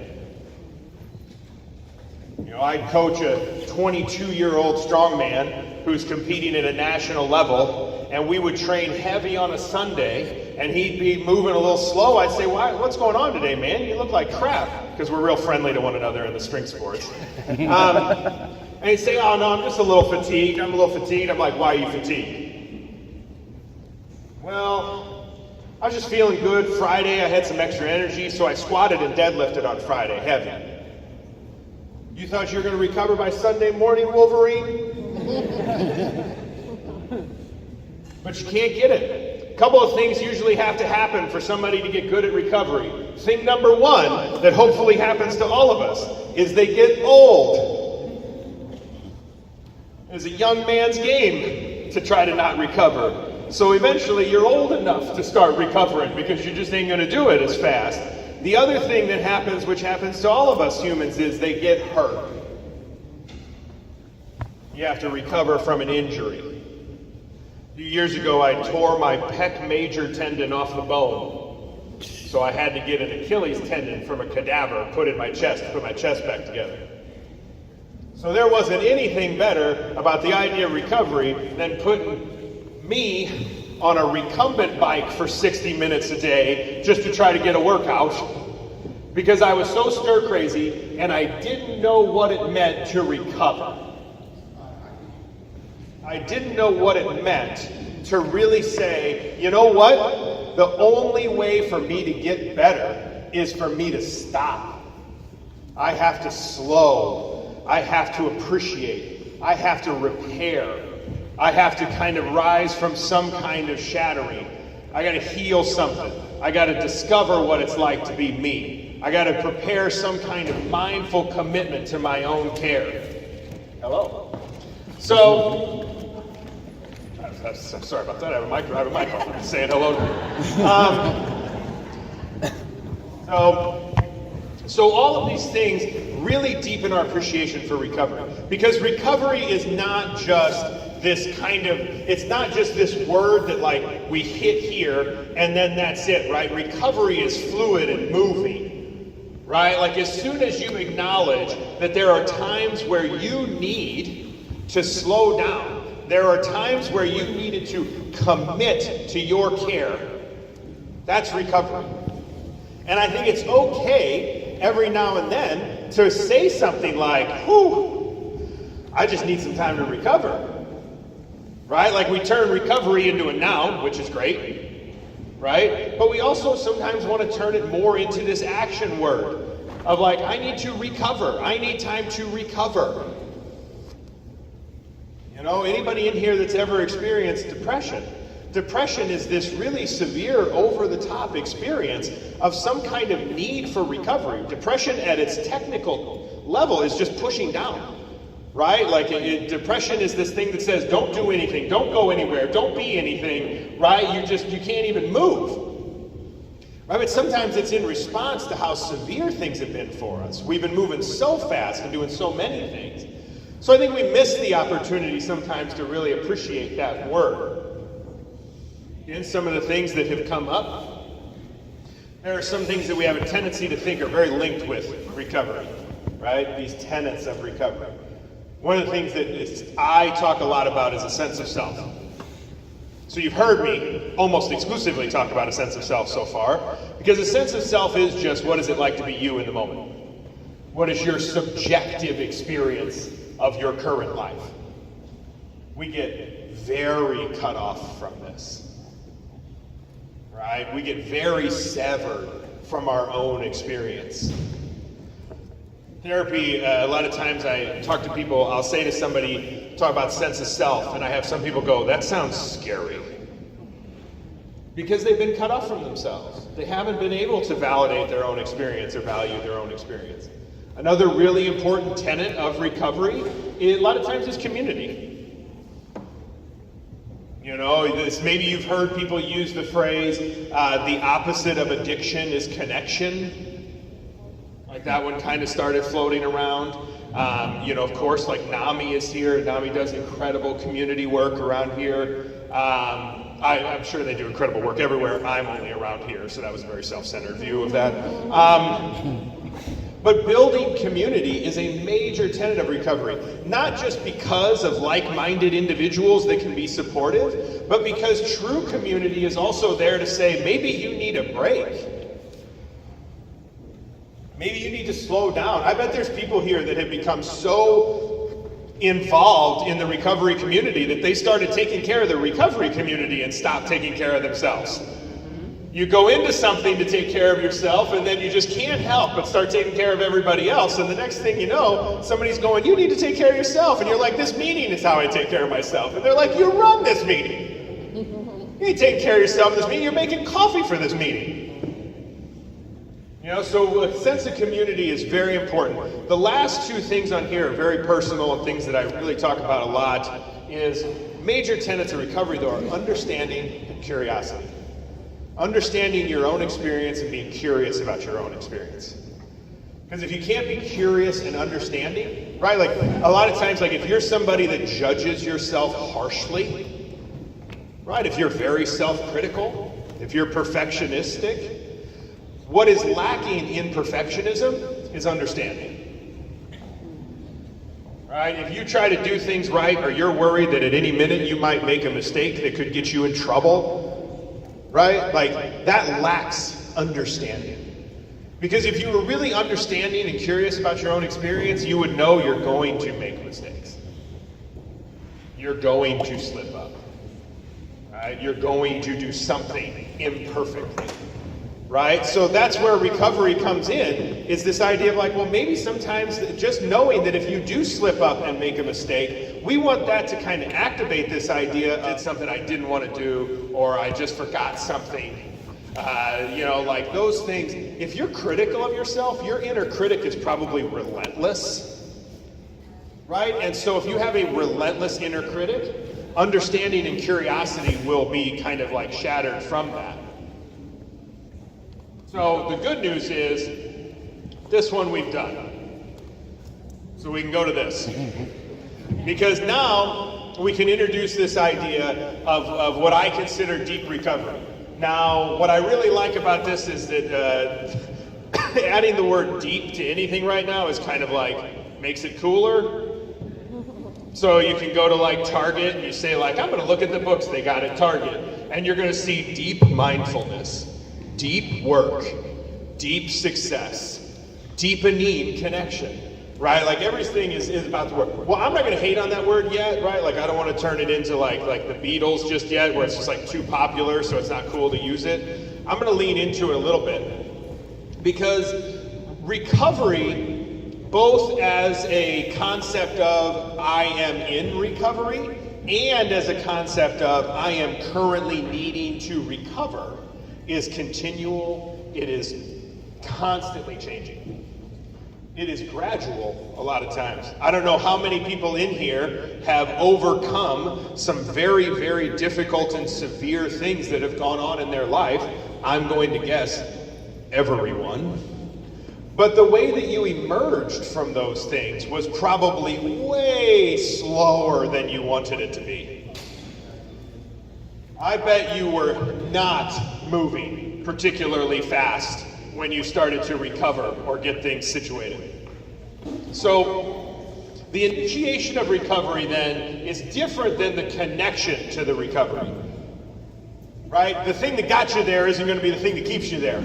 You know, I coach a 22-year-old strongman who's competing at a national level, and we would train heavy on a Sunday, and he'd be moving a little slow. I'd say, what's going on today, man? You look like crap, because we're real friendly to one another in the strength sports. And he'd say, oh, no, I'm just a little fatigued. I'm like, why are you fatigued? Well, I was just feeling good. Friday, I had some extra energy, so I squatted and deadlifted on Friday, heavy. You thought you were going to recover by Sunday morning, Wolverine? But you can't get it. A couple of things usually have to happen for somebody to get good at recovery. Thing number one that hopefully happens to all of us is they get old. It's a young man's game to try to not recover. So eventually you're old enough to start recovering because you just ain't going to do it as fast. The other thing that happens, which happens to all of us humans, is they get hurt. You have to recover from an injury. A few years ago, I tore my pec major tendon off the bone. So I had to get an Achilles tendon from a cadaver put in my chest to put my chest back together. So there wasn't anything better about the idea of recovery than putting me on a recumbent bike for 60 minutes a day just to try to get a workout, because I was so stir crazy and I didn't know what it meant to recover. I didn't know what it meant to really say, you know what? The only way for me to get better is for me to stop. I have to slow. I have to appreciate. I have to repair. I have to kind of rise from some kind of shattering. I got to heal something. I got to discover what it's like to be me. I got to prepare some kind of mindful commitment to my own care. Hello. So, I'm sorry about that. I have a microphone saying hello to me. So all of these things really deepen our appreciation for recovery, because recovery is not just this kind of, it's not just this word that like we hit here and then that's it, right? Recovery is fluid and moving, right? Like as soon as you acknowledge that there are times where you need to slow down, there are times where you needed to commit to your care, that's recovery. And I think it's okay every now and then to say something like, whew, I just need some time to recover. Right? Like we turn recovery into a noun, which is great, right? But we also sometimes want to turn it more into this action word of like, I need to recover. I need time to recover. You know, anybody in here that's ever experienced depression? Depression is this really severe, over-the-top experience of some kind of need for recovery. Depression at its technical level is just pushing down. Right? Like depression is this thing that says, don't do anything, don't go anywhere, don't be anything, right? You can't even move. Right? But sometimes it's in response to how severe things have been for us. We've been moving so fast and doing so many things. So I think we miss the opportunity sometimes to really appreciate that word. And some of the things that have come up, there are some things that we have a tendency to think are very linked with recovery, right? These tenets of recovery. One of the things that I talk a lot about is a sense of self. So you've heard me almost exclusively talk about a sense of self so far, because a sense of self is just what is it like to be you in the moment? What is your subjective experience of your current life? We get very cut off from this, right? We get very severed from our own experience. Therapy, a lot of times I talk to people, I'll say to somebody, talk about sense of self, and I have some people go, that sounds scary. Because they've been cut off from themselves. They haven't been able to validate their own experience or value their own experience. Another really important tenet of recovery, a lot of times, is community. You know, maybe you've heard people use the phrase, the opposite of addiction is connection. Like that one kind of started floating around. Of course, like NAMI is here. NAMI does incredible community work around here. I'm sure they do incredible work everywhere. I'm only around here, so that was a very self-centered view of that. But building community is a major tenet of recovery, not just because of like-minded individuals that can be supportive, but because true community is also there to say, maybe you need a break. Maybe you need to slow down. I bet there's people here that have become so involved in the recovery community that they started taking care of the recovery community and stopped taking care of themselves. You go into something to take care of yourself, and then you just can't help but start taking care of everybody else. And the next thing you know, somebody's going, you need to take care of yourself. And you're like, this meeting is how I take care of myself. And they're like, you run this meeting. You ain't taking care of yourself in this meeting. You're making coffee for this meeting. You know, so a sense of community is very important. The last two things on here are very personal and things that I really talk about a lot is major tenets of recovery, though, are understanding and curiosity. Understanding your own experience and being curious about your own experience. Because if you can't be curious and understanding, right, like a lot of times, like if you're somebody that judges yourself harshly, right, if you're very self-critical, if you're perfectionistic, what is lacking in perfectionism is understanding. Right? If you try to do things right, or you're worried that at any minute you might make a mistake that could get you in trouble, right? Like, that lacks understanding. Because if you were really understanding and curious about your own experience, you would know you're going to make mistakes. You're going to slip up. Right? You're going to do something imperfectly. Right? So that's where recovery comes in, is this idea of like, well, maybe sometimes just knowing that if you do slip up and make a mistake, we want that to kind of activate this idea of something I didn't want to do, or I just forgot something. You know, like those things. If you're critical of yourself, your inner critic is probably relentless. Right? And so if you have a relentless inner critic, understanding and curiosity will be kind of like shattered from that. So the good news is, this one we've done. So we can go to this. Because now we can introduce this idea of what I consider deep recovery. Now, what I really like about this is that adding the word deep to anything right now is kind of like, makes it cooler. So you can go to like Target and you say like, I'm gonna look at the books they got at Target, and you're gonna see deep mindfulness, deep work, deep success, deepening connection, right? Like everything is about the word. Well, I'm not gonna hate on that word yet, right? Like I don't wanna turn it into like the Beatles just yet, where it's just like too popular, so it's not cool to use it. I'm gonna lean into it a little bit. Because recovery, both as a concept of I am in recovery, and as a concept of I am currently needing to recover, is continual. It is constantly changing. It is gradual a lot of times. I don't know how many people in here have overcome some very, very difficult and severe things that have gone on in their life. I'm going to guess everyone. But the way that you emerged from those things was probably way slower than you wanted it to be. I bet you were not moving particularly fast when you started to recover or get things situated. So the initiation of recovery then is different than the connection to the recovery. Right? The thing that got you there isn't going to be the thing that keeps you there.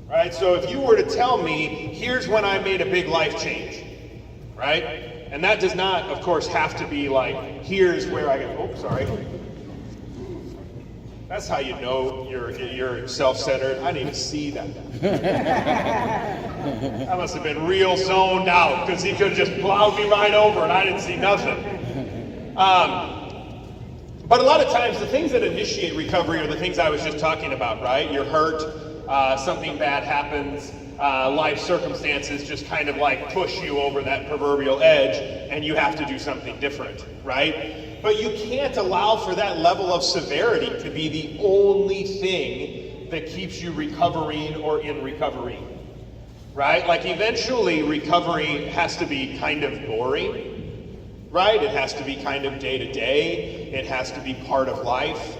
Right? So if you were to tell me, here's when I made a big life change, right? And that does not, of course, have to be like, here's where I go, oh, sorry. That's how you know you're self-centered. I didn't even see that. I must have been real zoned out, because he could have just plowed me right over and I didn't see nothing. But a lot of times the things that initiate recovery are the things I was just talking about, right? You're hurt, something bad happens, life circumstances just kind of like push you over that proverbial edge, and you have to do something different, right? But you can't allow for that level of severity to be the only thing that keeps you recovering or in recovery, right? Like eventually recovery has to be kind of boring, right? It has to be kind of day to day. It has to be part of life,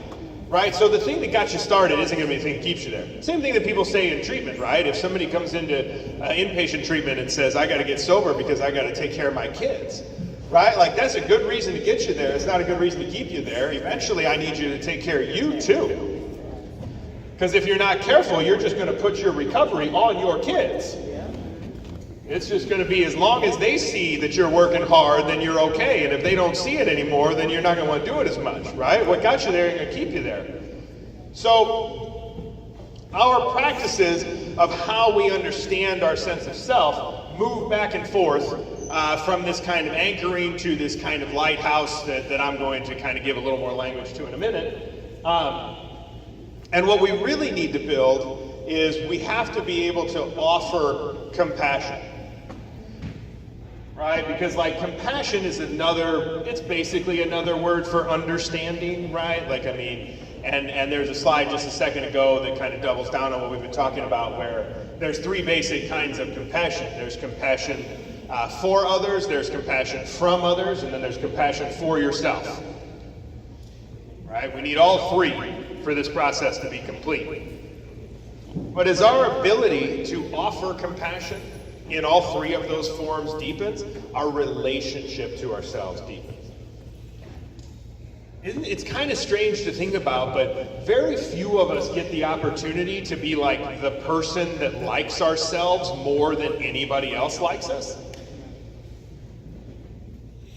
right? So the thing that got you started isn't going to be the thing that keeps you there. Same thing that people say in treatment, right? If somebody comes into inpatient treatment and says, I got to get sober because I got to take care of my kids, right? Like that's a good reason to get you there. It's not a good reason to keep you there. Eventually I need you to take care of you too. Because if you're not careful, you're just going to put your recovery on your kids. It's just going to be as long as they see that you're working hard, then you're okay. And if they don't see it anymore, then you're not going to want to do it as much, right? What got you there ain't going to keep you there. So our practices of how we understand our sense of self move back and forth from this kind of anchoring to this kind of lighthouse that I'm going to kind of give a little more language to in a minute. And what we really need to build is we have to be able to offer compassion. Right? Because like compassion is it's basically another word for understanding, right? Like, I mean, and there's a slide just a second ago that kind of doubles down on what we've been talking about, where there's three basic kinds of compassion. There's compassion for others, there's compassion from others, and then there's compassion for yourself. Right? We need all three for this process to be complete. But as our ability to offer compassion in all three of those forms deepens, our relationship to ourselves deepens. It's kind of strange to think about, but very few of us get the opportunity to be like the person that likes ourselves more than anybody else likes us.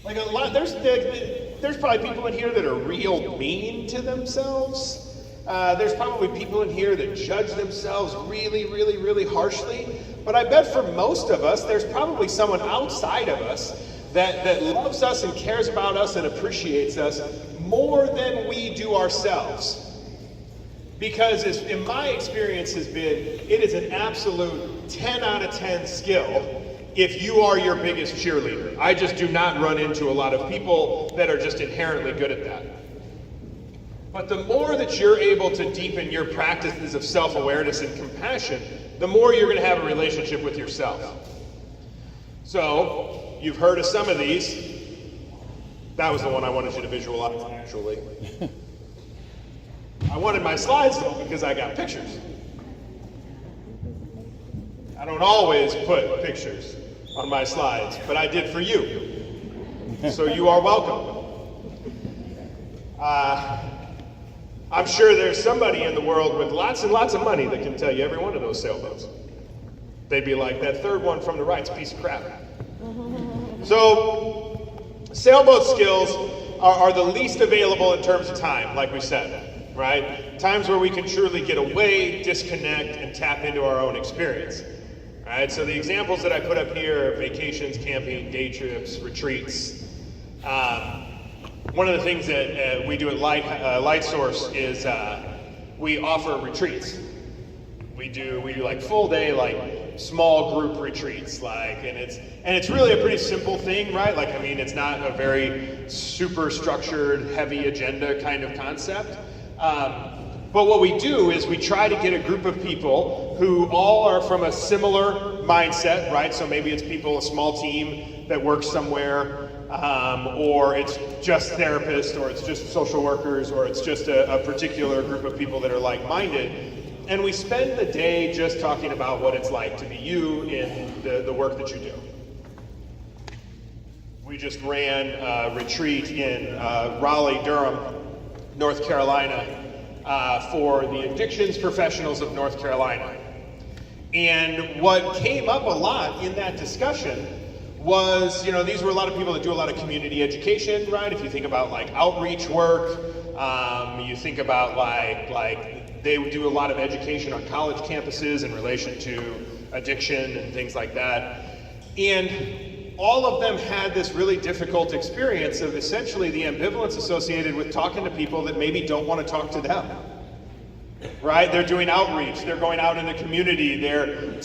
Like a lot, there's probably people in here that are real mean to themselves. There's probably people in here that judge themselves really, really, really harshly. But I bet for most of us, there's probably someone outside of us that loves us and cares about us and appreciates us more than we do ourselves. Because in my experience has been, it is an absolute 10 out of 10 skill if you are your biggest cheerleader. I just do not run into a lot of people that are just inherently good at that. But the more that you're able to deepen your practices of self-awareness and compassion, the more you're going to have a relationship with yourself. So, you've heard of some of these. That was the one I wanted you to visualize, actually. I wanted my slides though because I got pictures. I don't always put pictures on my slides, but I did for you. So you are welcome. I'm sure there's somebody in the world with lots and lots of money that can tell you every one of those sailboats. They'd be like, that third one from the right's a piece of crap. So, sailboat skills are the least available in terms of time, like we said, right? Times where we can truly get away, disconnect, and tap into our own experience. Right? So the examples that I put up here are vacations, camping, day trips, retreats. One of the things that we do at Light Source is we offer retreats. We do like full day, like small group retreats, like, and it's really a pretty simple thing, right? Like, I mean, it's not a very super structured, heavy agenda kind of concept. But what we do is we try to get a group of people who all are from a similar mindset, right? So maybe it's people, a small team that works somewhere, or it's just therapists, or it's just social workers, or it's just a particular group of people that are like-minded. And we spend the day just talking about what it's like to be you in the work that you do. We just ran a retreat in Raleigh, Durham, North Carolina, for the addictions professionals of North Carolina. And what came up a lot in that discussion was, you know, these were a lot of people that do a lot of community education, right? If you think about like outreach work, you think about like they would do a lot of education on college campuses in relation to addiction and things like that. And all of them had this really difficult experience of essentially the ambivalence associated with talking to people that maybe don't want to talk to them. Right? They're doing outreach, they're going out in the community, they're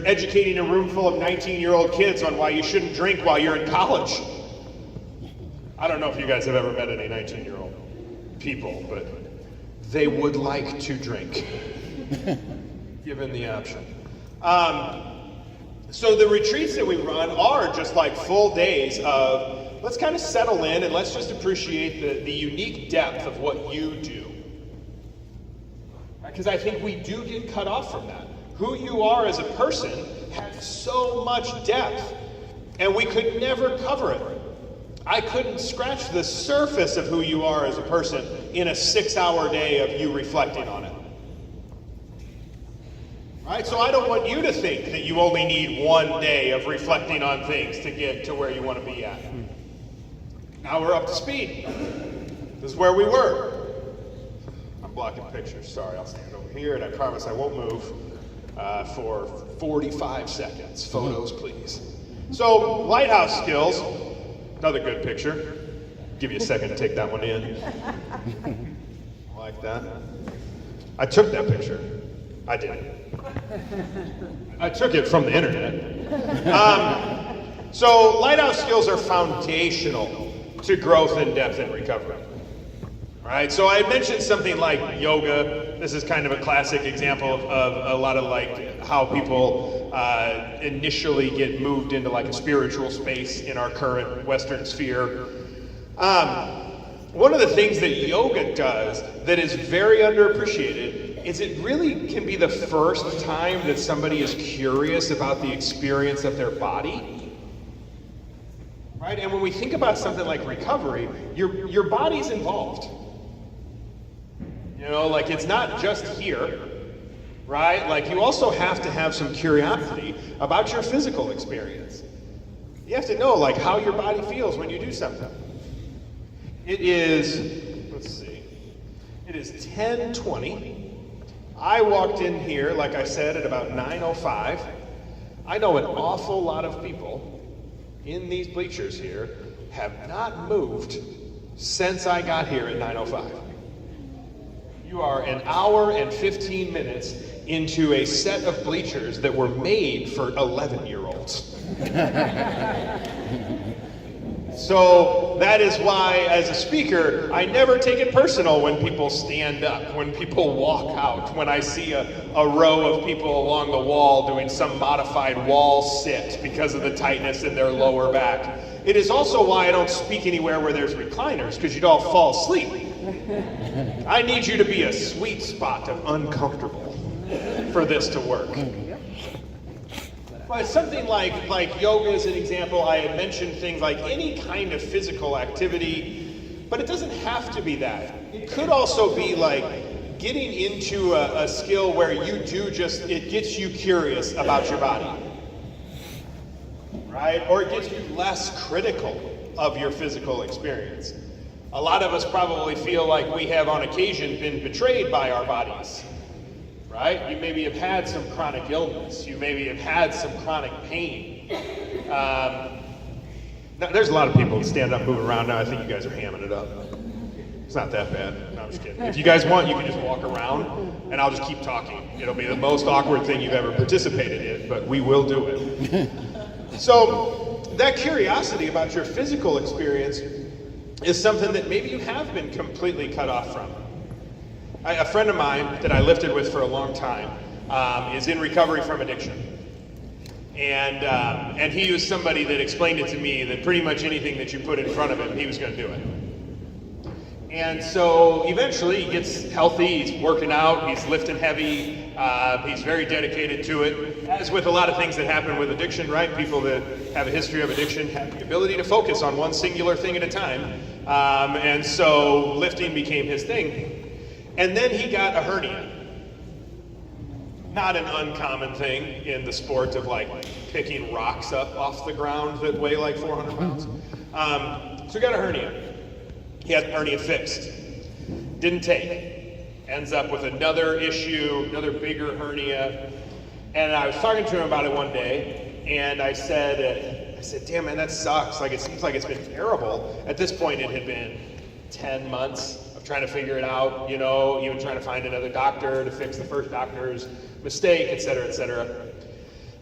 educating a room full of 19-year-old kids on why you shouldn't drink while you're in college. I don't know if you guys have ever met any 19-year-old people, but they would like to drink, given the option. So the retreats that we run are just like full days of, let's kind of settle in and let's just appreciate the unique depth of what you do. Because I think we do get cut off from that. Who you are as a person has so much depth, and we could never cover it. I couldn't scratch the surface of who you are as a person in a 6-hour day of you reflecting on it. Right? So I don't want you to think that you only need one day of reflecting on things to get to where you want to be at. Now we're up to speed. This is where we were. I'm blocking pictures. Sorry, I'll stand over here, and I promise I won't move for 45 seconds. Photos, please. So, lighthouse skills. Another good picture. Give you a second to take that one in. Like that. I took that picture. I did. I took it from the internet. So lighthouse skills are foundational to growth and depth and recovery. All right, so I mentioned something like yoga. This is kind of a classic example of a lot of like how people initially get moved into like a spiritual space in our current Western sphere. One of the things that yoga does that is very underappreciated is it really can be the first time that somebody is curious about the experience of their body. Right? And when we think about something like recovery, your body's involved. You know, like it's not just here, right? Like you also have to have some curiosity about your physical experience. You have to know like how your body feels when you do something. It is, let's see, it is 10:20. I walked in here, like I said, at about 9:05. I know an awful lot of people in these bleachers here have not moved since I got here at 9:05. You are an hour and 15 minutes into a set of bleachers that were made for 11-year-olds. So that is why, as a speaker, I never take it personal when people stand up, when people walk out, when I see a row of people along the wall doing some modified wall sit because of the tightness in their lower back. It is also why I don't speak anywhere where there's recliners, because you'd all fall asleep. I need you to be a sweet spot of uncomfortable for this to work. But something like yoga is an example. I had mentioned things like any kind of physical activity, but it doesn't have to be that. It could also be like getting into a skill where you do just, it gets you curious about your body, right? Or it gets you less critical of your physical experience. A lot of us probably feel like we have on occasion been betrayed by our bodies. Right? You maybe have had some chronic illness. You maybe have had some chronic pain. There's a lot of people that stand up, moving around now. I think you guys are hamming it up. It's not that bad. No, I'm just kidding. If you guys want, you can just walk around, and I'll just keep talking. It'll be the most awkward thing you've ever participated in, but we will do it. So that curiosity about your physical experience is something that maybe you have been completely cut off from. A friend of mine that I lifted with for a long time is in recovery from addiction. And he was somebody that explained it to me that pretty much anything that you put in front of him, he was going to do it. And so eventually he gets healthy, he's working out, he's lifting heavy, he's very dedicated to it. As with a lot of things that happen with addiction, right? People that have a history of addiction have the ability to focus on one singular thing at a time. And so lifting became his thing. And then he got a hernia. Not an uncommon thing in the sport of like picking rocks up off the ground that weigh like 400 pounds. So he got a hernia. He had the hernia fixed. Didn't take. Ends up with another issue, another bigger hernia. And I was talking to him about it one day, and I said, damn man, that sucks. Like it seems like it's been terrible. At this point it had been 10 months of trying to figure it out, you know, even trying to find another doctor to fix the first doctor's mistake, et cetera, et cetera.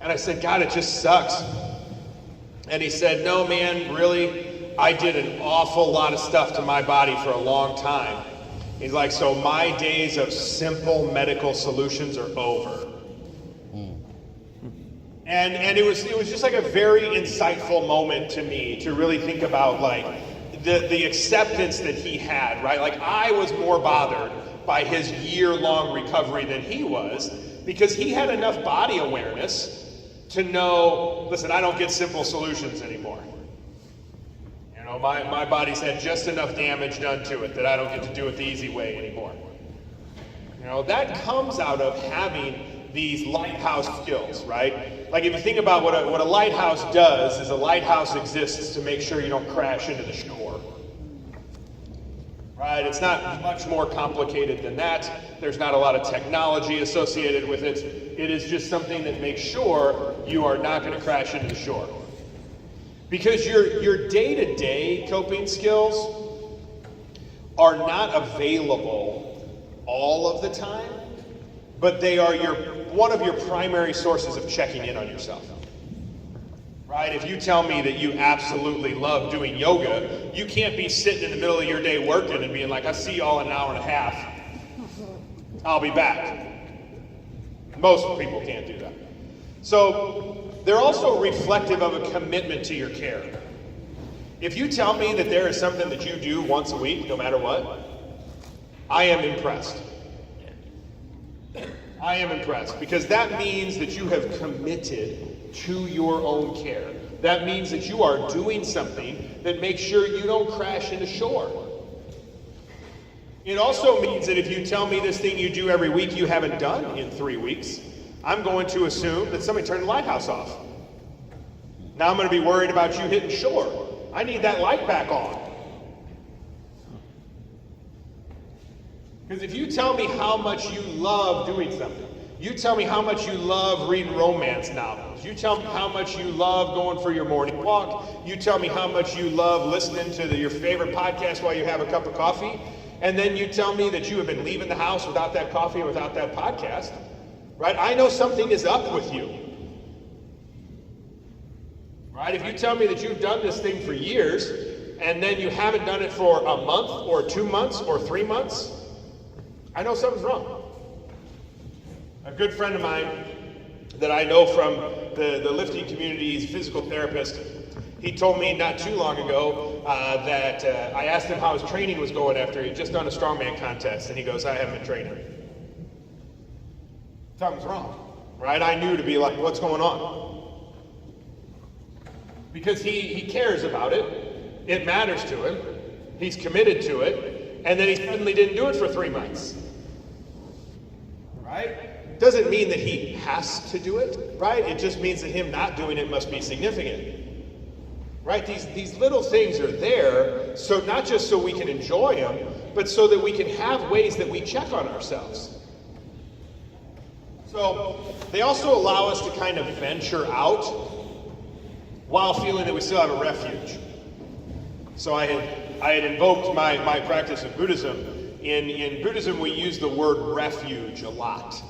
And I said, God, it just sucks. And he said, no man, really, I did an awful lot of stuff to my body for a long time. He's like, so my days of simple medical solutions are over. And it was just like a very insightful moment to me to really think about like the acceptance that he had, right? Like I was more bothered by his year-long recovery than he was, because he had enough body awareness to know, listen, I don't get simple solutions anymore. You know, my body's had just enough damage done to it that I don't get to do it the easy way anymore. You know, that comes out of having these lighthouse skills, right? Like if you think about what a lighthouse does, is a lighthouse exists to make sure you don't crash into the shore. Right? right? It's not much more complicated than that. There's not a lot of technology associated with it. It is just something that makes sure you are not going to crash into the shore. Because your day-to-day coping skills are not available all of the time, but they are one of your primary sources of checking in on yourself. Right? If you tell me that you absolutely love doing yoga, you can't be sitting in the middle of your day working and being like, I'll see y'all in an hour and a half. I'll be back. Most people can't do that. So they're also reflective of a commitment to your care. If you tell me that there is something that you do once a week, no matter what, I am impressed. I am impressed because that means that you have committed to your own care. That means that you are doing something that makes sure you don't crash into shore. It also means that if you tell me this thing you do every week you haven't done in 3 weeks, I'm going to assume that somebody turned the lighthouse off. Now I'm going to be worried about you hitting shore. I need that light back on. Because if you tell me how much you love doing something, you tell me how much you love reading romance novels, you tell me how much you love going for your morning walk, you tell me how much you love listening to your favorite podcast while you have a cup of coffee, and then you tell me that you have been leaving the house without that coffee and without that podcast, right? I know something is up with you. Right? If you tell me that you've done this thing for years, and then you haven't done it for a month, or 2 months, or 3 months, I know something's wrong. A good friend of mine that I know from the lifting community, he's a physical therapist, he told me not too long ago that I asked him how his training was going after he'd just done a strongman contest, and he goes, I haven't been training. Something's wrong, right? I knew to be like, what's going on? Because he cares about it, it matters to him, he's committed to it, and then he suddenly didn't do it for 3 months. Right? Doesn't mean that he has to do it, right? It just means that him not doing it must be significant. Right? These little things are there, so not just so we can enjoy them, but so that we can have ways that we check on ourselves. So they also allow us to kind of venture out while feeling that we still have a refuge. So I had invoked my practice of Buddhism. In Buddhism, we use the word refuge a lot.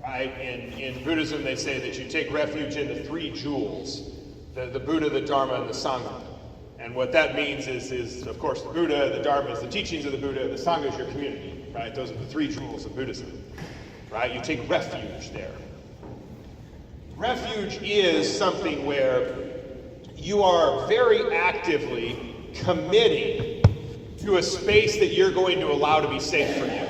Right? In Buddhism, they say that you take refuge in the 3 jewels, the Buddha, the Dharma, and the Sangha. And what that means is, of course, the Buddha, the Dharma is the teachings of the Buddha, the Sangha is your community. Right? Those are the 3 jewels of Buddhism. Right? You take refuge there. Refuge is something where you are very actively committing to a space that you're going to allow to be safe for you.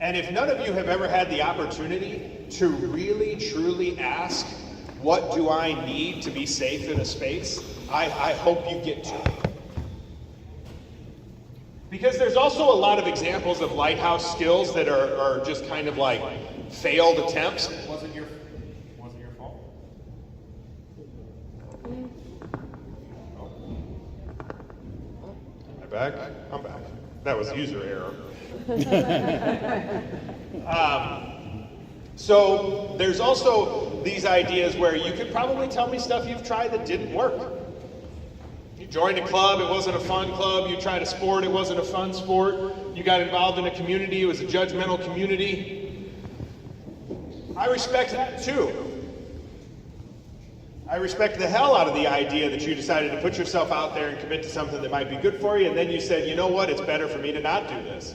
And if none of you have ever had the opportunity to really, truly ask, what do I need to be safe in a space? I hope you get to. Because there's also a lot of examples of lighthouse skills that are just kind of like failed attempts. Wasn't your fault? Am I back? I'm back. That was user error. So there's also these ideas where you could probably tell me stuff you've tried that didn't work. You joined a club, it wasn't a fun club. You tried a sport, it wasn't a fun sport. You got involved in a community, it was a judgmental community. I respect that too. I respect the hell out of the idea that you decided to put yourself out there and commit to something that might be good for you, and then you said, you know what, it's better for me to not do this.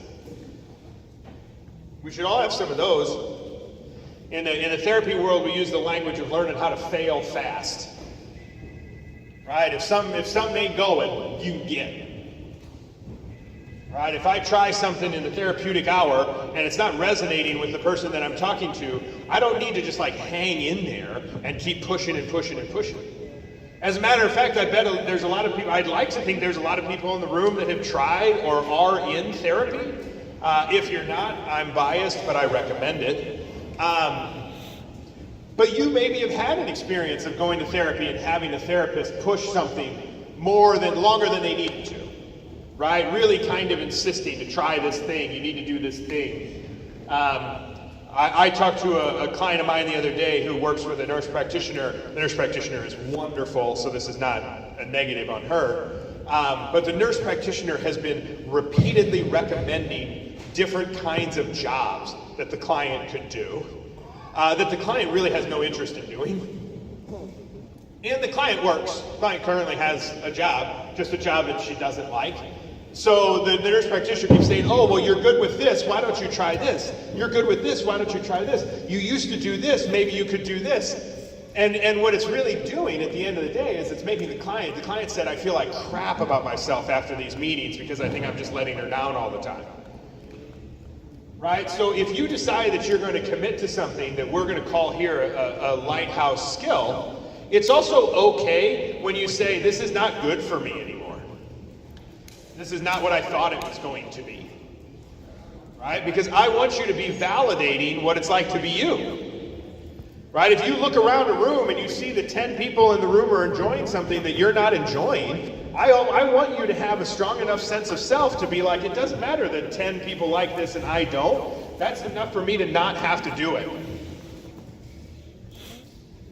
We should all have some of those. In the therapy world, we use the language of learning how to fail fast. Right? If something ain't going, you can get it. Right? If I try something in the therapeutic hour and it's not resonating with the person that I'm talking to, I don't need to just like hang in there and keep pushing and pushing and pushing. As a matter of fact, I bet there's a lot of people, I'd like to think there's a lot of people in the room that have tried or are in therapy. If you're not, I'm biased, but I recommend it. But you maybe have had an experience of going to therapy and having a therapist push something longer than they needed to, right? Really kind of insisting to try this thing, you need to do this thing. I talked to a client of mine the other day who works with a nurse practitioner. The nurse practitioner is wonderful, so this is not a negative on her. But the nurse practitioner has been repeatedly recommending different kinds of jobs that the client could do, that the client really has no interest in doing. And the client works. The client currently has a job, just a job that she doesn't like. So the nurse practitioner keeps saying, oh, well, you're good with this, why don't you try this? You're good with this, why don't you try this? You used to do this, maybe you could do this. And what it's really doing at the end of the day is it's making the client said, I feel like crap about myself after these meetings because I think I'm just letting her down all the time. Right? So if you decide that you're going to commit to something that we're going to call here a lighthouse skill, it's also okay when you say, this is not good for me anymore. This is not what I thought it was going to be. Right? Because I want you to be validating what it's like to be you. Right? If you look around a room and you see that 10 people in the room are enjoying something that you're not enjoying, I want you to have a strong enough sense of self to be like, it doesn't matter that 10 people like this and I don't. That's enough for me to not have to do it.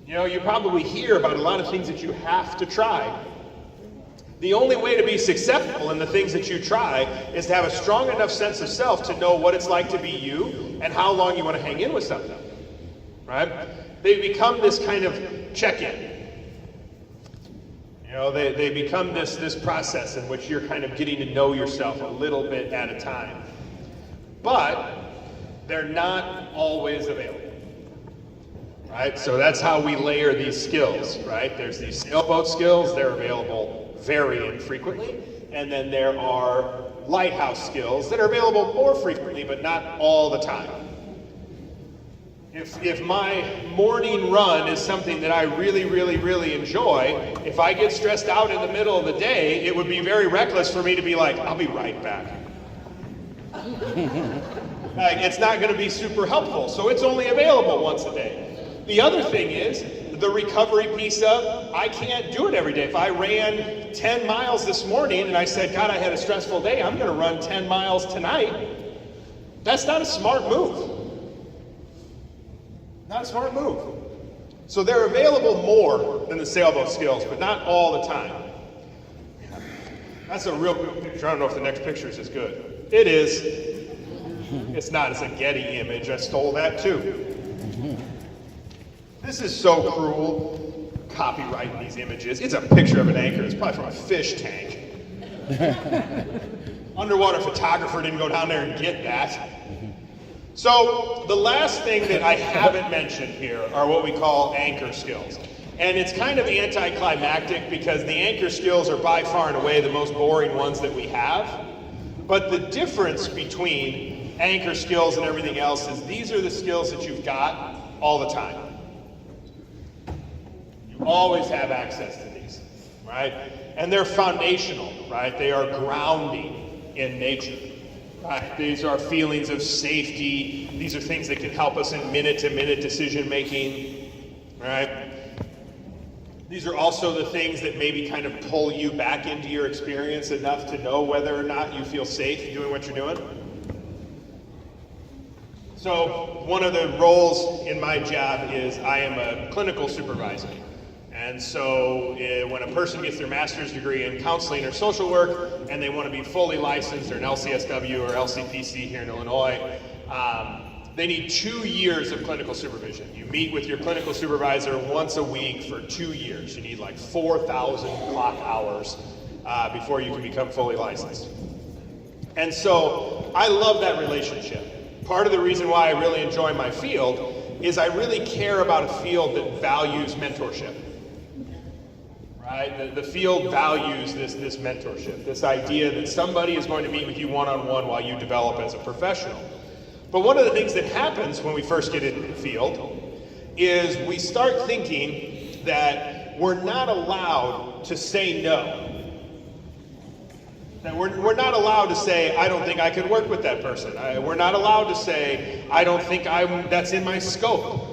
You know, you probably hear about a lot of things that you have to try. The only way to be successful in the things that you try is to have a strong enough sense of self to know what it's like to be you and how long you want to hang in with something. Right? They become this kind of check-in. You know, they become this process in which you're kind of getting to know yourself a little bit at a time. But they're not always available. Right? So that's how we layer these skills, right? There's these sailboat skills, they're available very infrequently, and then there are lighthouse skills that are available more frequently, but not all the time. If my morning run is something that I really, really, really enjoy, if I get stressed out in the middle of the day, it would be very reckless for me to be like, I'll be right back. Like, it's not going to be super helpful, so it's only available once a day. The other thing is, the recovery piece of, I can't do it every day. If I ran 10 miles this morning and I said, God, I had a stressful day, I'm going to run 10 miles tonight, that's not a smart move. Not a smart move. So they're available more than the sailboat skills, but not all the time. That's a real good picture. I don't know if the next picture is as good. It is. It's not. It's a Getty image. I stole that too. This is so cruel, copyrighting these images. It's a picture of an anchor. It's probably from a fish tank. Underwater photographer didn't go down there and get that. So the last thing that I haven't mentioned here are what we call anchor skills. And it's kind of anticlimactic because the anchor skills are by far and away the most boring ones that we have. But the difference between anchor skills and everything else is these are the skills that you've got all the time. Always have access to these, right? And they're foundational, right? They are grounding in nature, right? These are feelings of safety. These are things that can help us in minute-to-minute decision making, right? These are also the things that maybe kind of pull you back into your experience enough to know whether or not you feel safe doing what you're doing. So one of the roles in my job is I am a clinical supervisor. And so when a person gets their master's degree in counseling or social work and they want to be fully licensed or an LCSW or LCPC here in Illinois, they need 2 years of clinical supervision. You meet with your clinical supervisor once a week for 2 years. You need like 4,000 clock hours before you can become fully licensed. And so I love that relationship. Part of the reason why I really enjoy my field is I really care about a field that values mentorship. Right? The field values this mentorship, this idea that somebody is going to meet with you one-on-one while you develop as a professional. But one of the things that happens when we first get into the field is we start thinking that we're not allowed to say no. That we're not allowed to say, I don't think I could work with that person. We're not allowed to say, I don't think that's in my scope.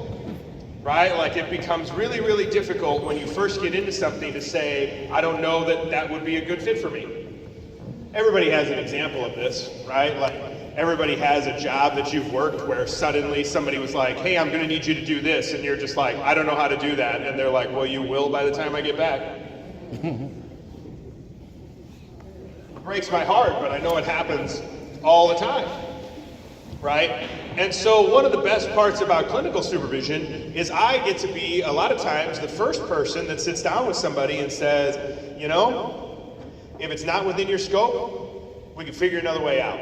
right? Like it becomes really, really difficult when you first get into something to say, I don't know that that would be a good fit for me. Everybody has an example of this, right? Like everybody has a job that you've worked where suddenly somebody was like, hey, I'm gonna need you to do this. And you're just like, I don't know how to do that. And they're like, well, you will by the time I get back. It breaks my heart, but I know it happens all the time, right? And so one of the best parts about clinical supervision is I get to be, a lot of times, the first person that sits down with somebody and says, you know, if it's not within your scope, we can figure another way out.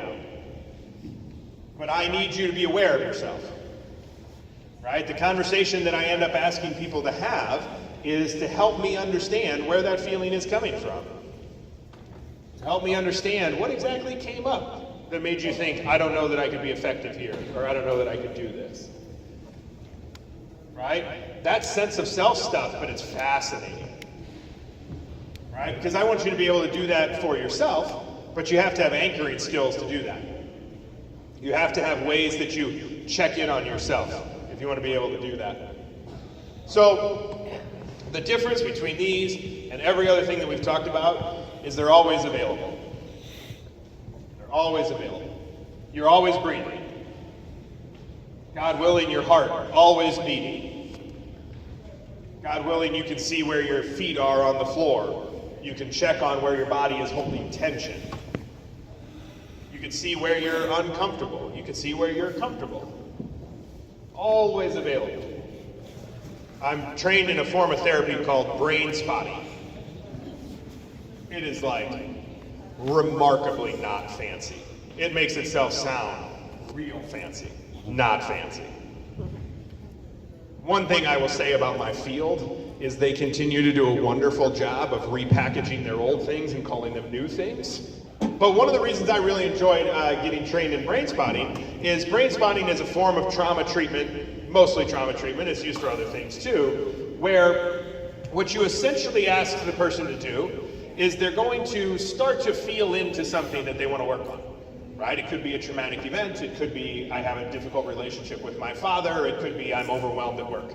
But I need you to be aware of yourself, right? The conversation that I end up asking people to have is to help me understand where that feeling is coming from. To help me understand what exactly came up that made you think, I don't know that I could be effective here, or I don't know that I could do this. Right? That's sense of self stuff, but it's fascinating. Right? Because I want you to be able to do that for yourself, but you have to have anchoring skills to do that. You have to have ways that you check in on yourself if you want to be able to do that. So the difference between these and every other thing that we've talked about is they're always available. They're always available. You're always breathing. God willing, your heart always beating. God willing, you can see where your feet are on the floor. You can check on where your body is holding tension. You can see where you're uncomfortable. You can see where you're comfortable. Always available. I'm trained in a form of therapy called brain spotting. It is like remarkably not fancy. It makes itself sound real fancy, not fancy. One thing I will say about my field is they continue to do a wonderful job of repackaging their old things and calling them new things. But one of the reasons I really enjoyed getting trained in brain spotting is a form of trauma treatment, mostly trauma treatment, it's used for other things too, where what you essentially ask the person to do is they're going to start to feel into something that they want to work on. Right? It could be a traumatic event, it could be I have a difficult relationship with my father, it could be I'm overwhelmed at work.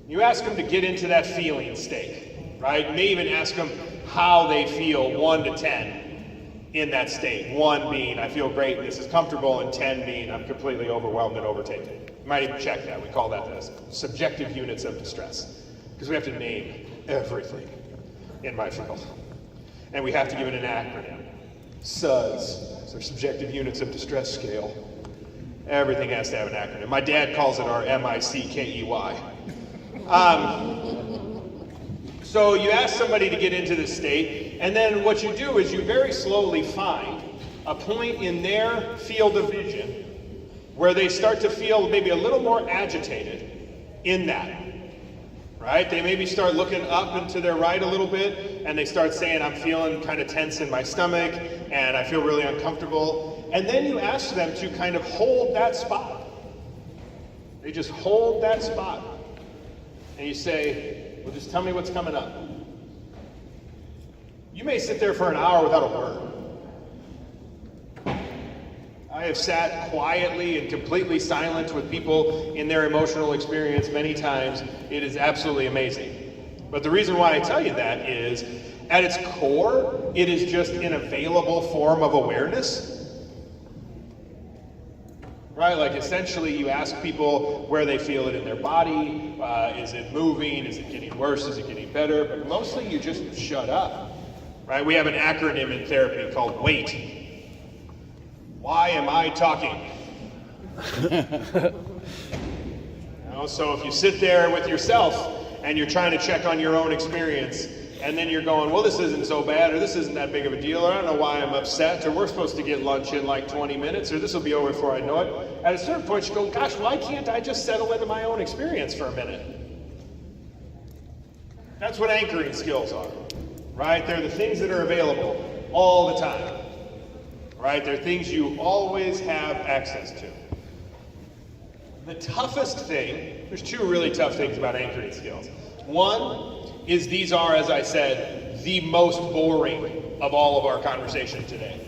You ask them to get into that feeling state, right? You may even ask them how they feel 1 to 10 in that state. 1 being I feel great and this is comfortable, and 10 being I'm completely overwhelmed and overtaken. You might even check that. We call that the subjective units of distress, because we have to name everything in my field. And we have to give it an acronym. SUDS, so subjective units of distress scale. Everything has to have an acronym. My dad calls it our MICKEY. So you ask somebody to get into this state, and then what you do is you very slowly find a point in their field of vision where they start to feel maybe a little more agitated in that. Right? They maybe start looking up and to their right a little bit, and they start saying, I'm feeling kind of tense in my stomach, and I feel really uncomfortable. And then you ask them to kind of hold that spot. They just hold that spot. And you say, well, just tell me what's coming up. You may sit there for an hour without a word. I have sat quietly and completely silent with people in their emotional experience many times. It is absolutely amazing. But the reason why I tell you that is, at its core, it is just an available form of awareness. Right, like essentially you ask people where they feel it in their body. Is it moving? Is it getting worse? Is it getting better? But mostly you just shut up. Right, we have an acronym in therapy called WAIT. Why am I talking? So if you sit there with yourself and you're trying to check on your own experience, and then you're going, well, this isn't so bad, or this isn't that big of a deal, or I don't know why I'm upset, or we're supposed to get lunch in like 20 minutes, or this will be over before I know it. At a certain point you go, gosh, why can't I just settle into my own experience for a minute? That's what anchoring skills are, right? They're the things that are available all the time. Right? They're things you always have access to. The toughest thing, there's 2 really tough things about anchoring skills. One is these are, as I said, the most boring of all of our conversation today.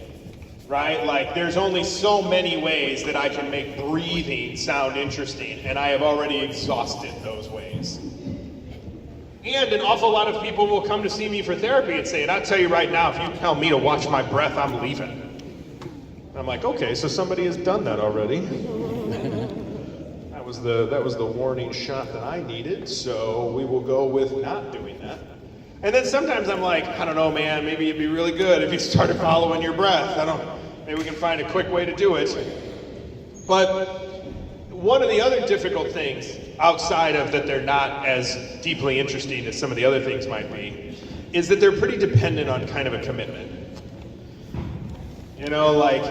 right? Like there's only so many ways that I can make breathing sound interesting, and I have already exhausted those ways. And an awful lot of people will come to see me for therapy and say, and I'll tell you right now, if you tell me to watch my breath, I'm leaving. I'm like, okay, so somebody has done that already. That was the warning shot that I needed, so we will go with not doing that. And then sometimes I'm like, I don't know, man, maybe it'd be really good if you started following your breath. Maybe we can find a quick way to do it. But one of the other difficult things, outside of that they're not as deeply interesting as some of the other things might be, is that they're pretty dependent on kind of a commitment. You know, like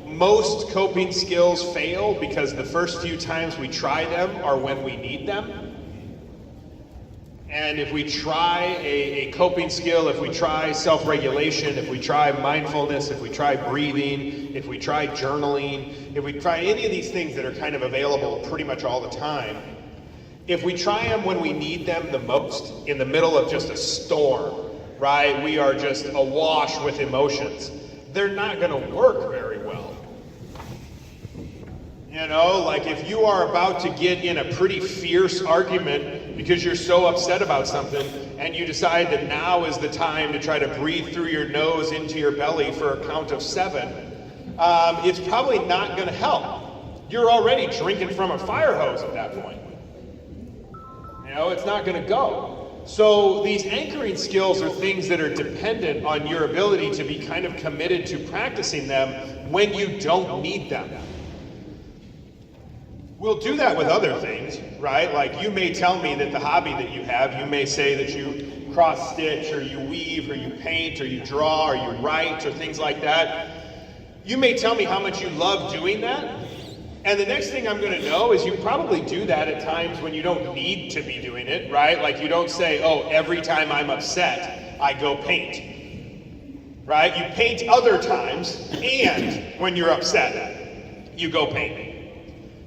most coping skills fail because the first few times we try them are when we need them. And if we try a coping skill, if we try self-regulation, if we try mindfulness, if we try breathing, if we try journaling, if we try any of these things that are kind of available pretty much all the time, if we try them when we need them the most, in the middle of just a storm, right? We are just awash with emotions. They're not going to work very well. You know, like if you are about to get in a pretty fierce argument because you're so upset about something and you decide that now is the time to try to breathe through your nose into your belly for a count of 7, it's probably not going to help. You're already drinking from a fire hose at that point. You know, it's not going to go. So these anchoring skills are things that are dependent on your ability to be kind of committed to practicing them when you don't need them. We'll do that with other things, right? Like you may tell me that the hobby that you have, you may say that you cross stitch or you weave or you paint or you draw or you write or things like that. You may tell me how much you love doing that. And the next thing I'm going to know is you probably do that at times when you don't need to be doing it, right? Like you don't say, oh, every time I'm upset, I go paint, right? You paint other times, and when you're upset, you go paint.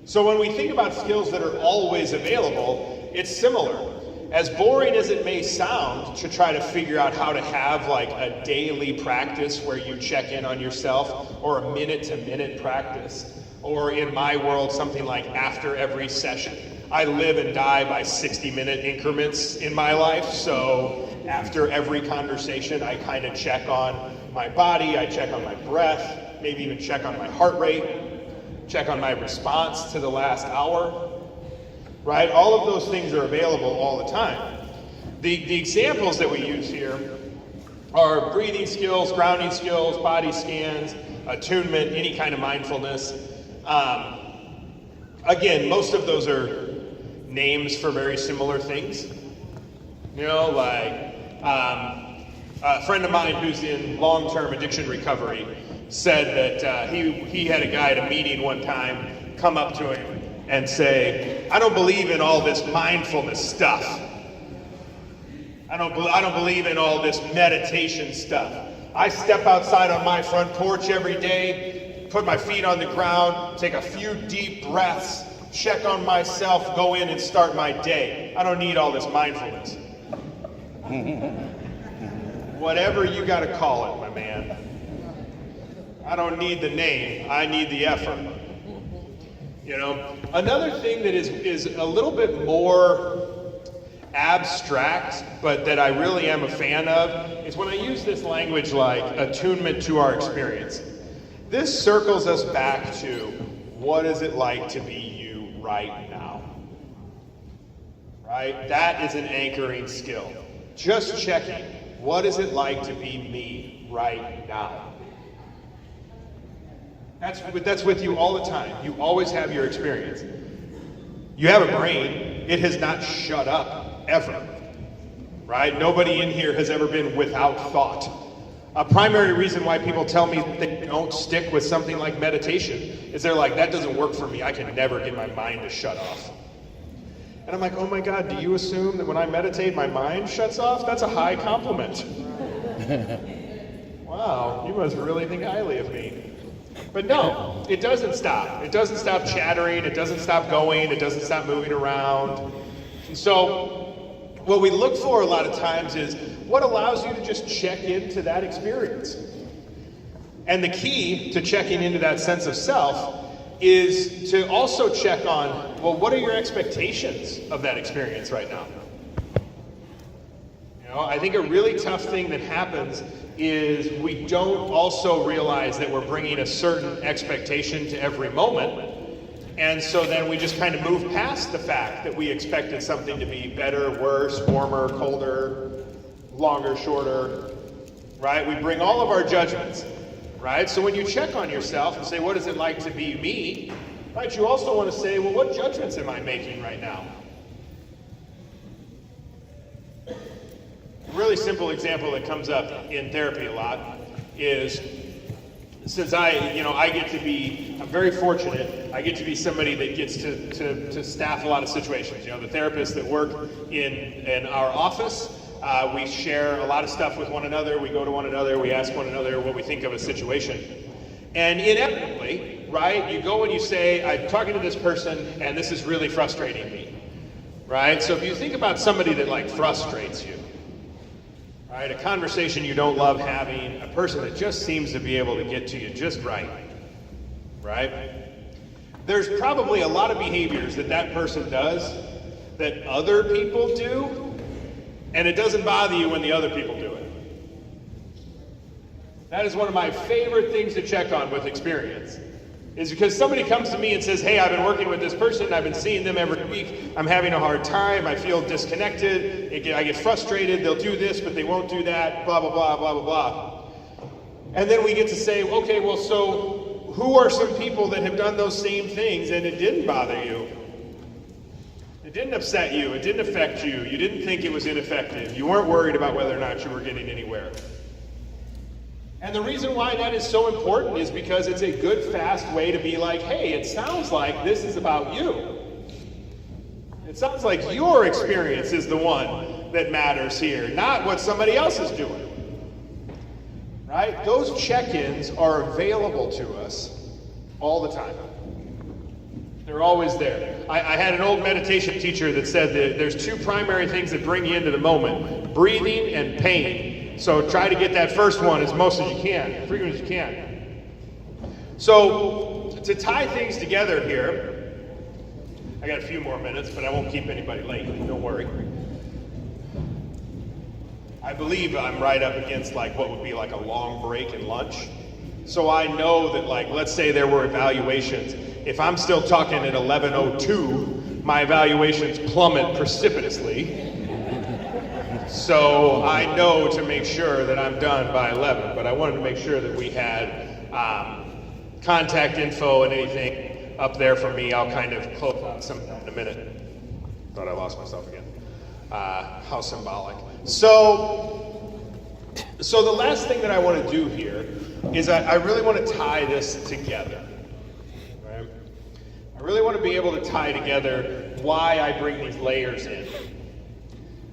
So when we think about skills that are always available, it's similar. As boring as it may sound to try to figure out how to have like a daily practice where you check in on yourself, or a minute-to-minute practice, or in my world, something like after every session. I live and die by 60-minute increments in my life, so after every conversation, I kind of check on my body, I check on my breath, maybe even check on my heart rate, check on my response to the last hour, right? All of those things are available all the time. The examples that we use here are breathing skills, grounding skills, body scans, attunement, any kind of mindfulness. Again, most of those are names for very similar things. You know, like a friend of mine who's in long-term addiction recovery said that he had a guy at a meeting one time come up to him and say, I don't believe in all this mindfulness stuff. I don't believe in all this meditation stuff. I step outside on my front porch every day, put my feet on the ground, take a few deep breaths, check on myself, go in and start my day. I don't need all this mindfulness. Whatever you got to call it, my man. I don't need the name, I need the effort. You know, another thing that is a little bit more abstract, but that I really am a fan of, is when I use this language like attunement to our experience. This circles us back to what is it like to be you right now? Right? That is an anchoring skill. Just checking, what is it like to be me right now? That's with you all the time. You always have your experience. You have a brain. It has not shut up, ever. Right? Nobody in here has ever been without thought. A primary reason why people tell me they don't stick with something like meditation is they're like, that doesn't work for me. I can never get my mind to shut off. And I'm like, oh my God, do you assume that when I meditate, my mind shuts off? That's a high compliment. Wow, you must really think highly of me. But no, it doesn't stop. It doesn't stop chattering. It doesn't stop going. It doesn't stop moving around. And so what we look for a lot of times is what allows you to just check into that experience. And the key to checking into that sense of self is to also check on, well, what are your expectations of that experience right now? You know, I think a really tough thing that happens is we don't also realize that we're bringing a certain expectation to every moment. And so then we just kind of move past the fact that we expected something to be better, worse, warmer, colder, longer, shorter, right? We bring all of our judgments, right? So when you check on yourself and say, what is it like to be me? Right, you also want to say, well, what judgments am I making right now? A really simple example that comes up in therapy a lot is, since I get to be, I'm very fortunate, I get to be somebody that gets to staff a lot of situations. You know, the therapists that work in our office, we share a lot of stuff with one another, we go to one another, we ask one another what we think of a situation. And inevitably, right, you go and you say, I'm talking to this person and this is really frustrating me, right? So if you think about somebody that like frustrates you, right, a conversation you don't love having, a person that just seems to be able to get to you just right, there's probably a lot of behaviors that that person does that other people do, and it doesn't bother you when the other people do it. That is one of my favorite things to check on with experience, is because somebody comes to me and says, hey, I've been working with this person, I've been seeing them every week, I'm having a hard time, I feel disconnected, I get frustrated, they'll do this, but they won't do that, blah, blah, blah, blah, blah, blah. And then we get to say, okay, well, so who are some people that have done those same things and it didn't bother you? It didn't upset you, it didn't affect you, you didn't think it was ineffective, you weren't worried about whether or not you were getting anywhere. And the reason why that is so important is because it's a good, fast way to be like, hey, it sounds like this is about you. It sounds like your experience is the one that matters here, not what somebody else is doing. Right? Those check-ins are available to us all the time. They're always there. I had an old meditation teacher that said that there's two primary things that bring you into the moment: breathing and pain. So try to get that first one as most as you can, as frequent as you can. So to tie things together here, I got a few more minutes, but I won't keep anybody late, don't worry. I believe I'm right up against like what would be like a long break and lunch. So I know that, like, let's say there were evaluations. If I'm still talking at 11:02, my evaluations plummet precipitously. So I know to make sure that I'm done by 11, but I wanted to make sure that we had contact info and anything up there for me. I'll kind of close out some in a minute. Thought I lost myself again. How symbolic. So the last thing that I want to do here is I really want to tie this together. Right? I really want to be able to tie together why I bring these layers in.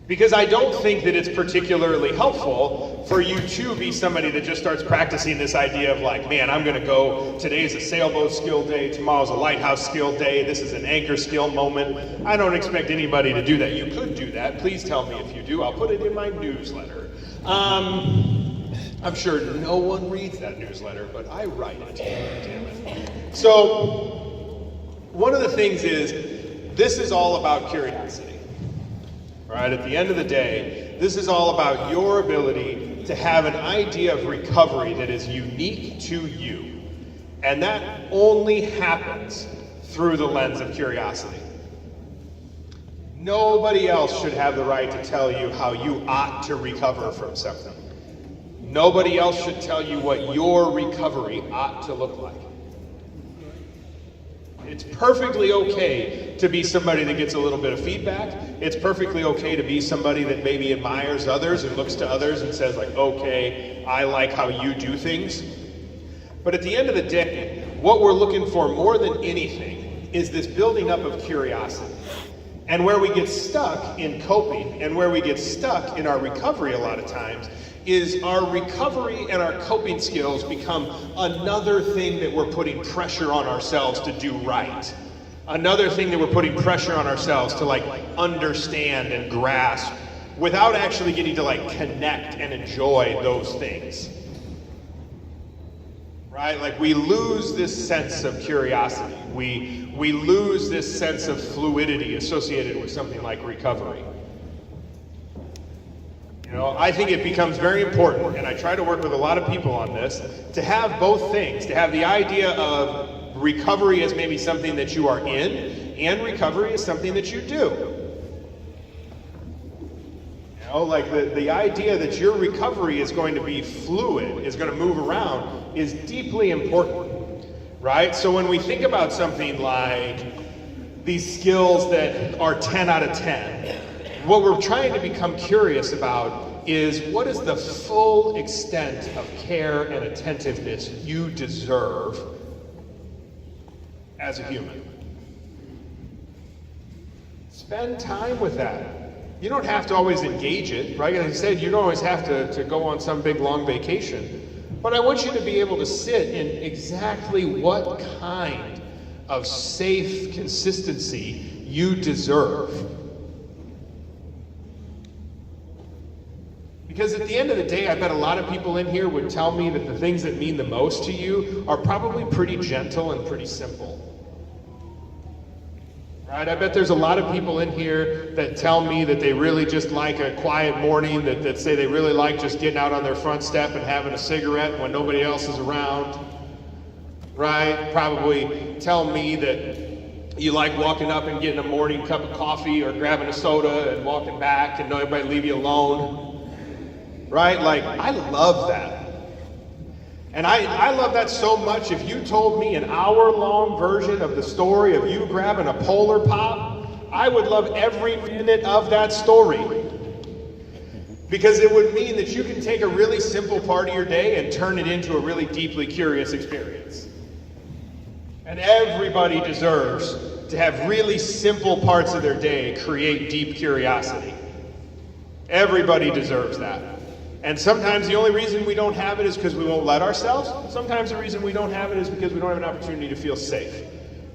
Because I don't think that it's particularly helpful for you to be somebody that just starts practicing this idea of like, man, I'm going to go, today's a sailboat skill day, tomorrow's a lighthouse skill day, this is an anchor skill moment. I don't expect anybody to do that. You could do that. Please tell me if you do. I'll put it in my newsletter. I'm sure no one reads that newsletter, but I write it. Damn it. So one of the things is, this is all about curiosity. Right? At the end of the day, this is all about your ability to have an idea of recovery that is unique to you. And that only happens through the lens of curiosity. Nobody else should have the right to tell you how you ought to recover from something. Nobody else should tell you what your recovery ought to look like. It's perfectly okay to be somebody that gets a little bit of feedback. It's perfectly okay to be somebody that maybe admires others and looks to others and says like, okay, I like how you do things. But at the end of the day, what we're looking for more than anything is this building up of curiosity. And where we get stuck in coping and where we get stuck in our recovery a lot of times is our recovery and our coping skills become another thing that we're putting pressure on ourselves to do right. Another thing that we're putting pressure on ourselves to like understand and grasp without actually getting to like connect and enjoy those things. right? Like we lose this sense of curiosity. We lose this sense of fluidity associated with something like recovery. You know, I think it becomes very important, and I try to work with a lot of people on this, to have both things, to have the idea of recovery as maybe something that you are in, and recovery as something that you do. You know, like the idea that your recovery is going to be fluid, is going to move around, is deeply important, right? So when we think about something like these skills that are 10 out of 10, what we're trying to become curious about is what is the full extent of care and attentiveness you deserve as a human. Spend time with that. You don't have to always engage it, right? As I said, you don't always have to go on some big long vacation. But I want you to be able to sit in exactly what kind of safe consistency you deserve. Because at the end of the day, I bet a lot of people in here would tell me that the things that mean the most to you are probably pretty gentle and pretty simple. Right? I bet there's a lot of people in here that tell me that they really just like a quiet morning, that say they really like just getting out on their front step and having a cigarette when nobody else is around. Right? Probably tell me that you like walking up and getting a morning cup of coffee or grabbing a soda and walking back and know everybody leave you alone. Right? Like, I love that. And I love that so much. If you told me an hour-long version of the story of you grabbing a Polar Pop, I would love every minute of that story. Because it would mean that you can take a really simple part of your day and turn it into a really deeply curious experience. And everybody deserves to have really simple parts of their day create deep curiosity. Everybody deserves that. And sometimes the only reason we don't have it is because we won't let ourselves. Sometimes the reason we don't have it is because we don't have an opportunity to feel safe,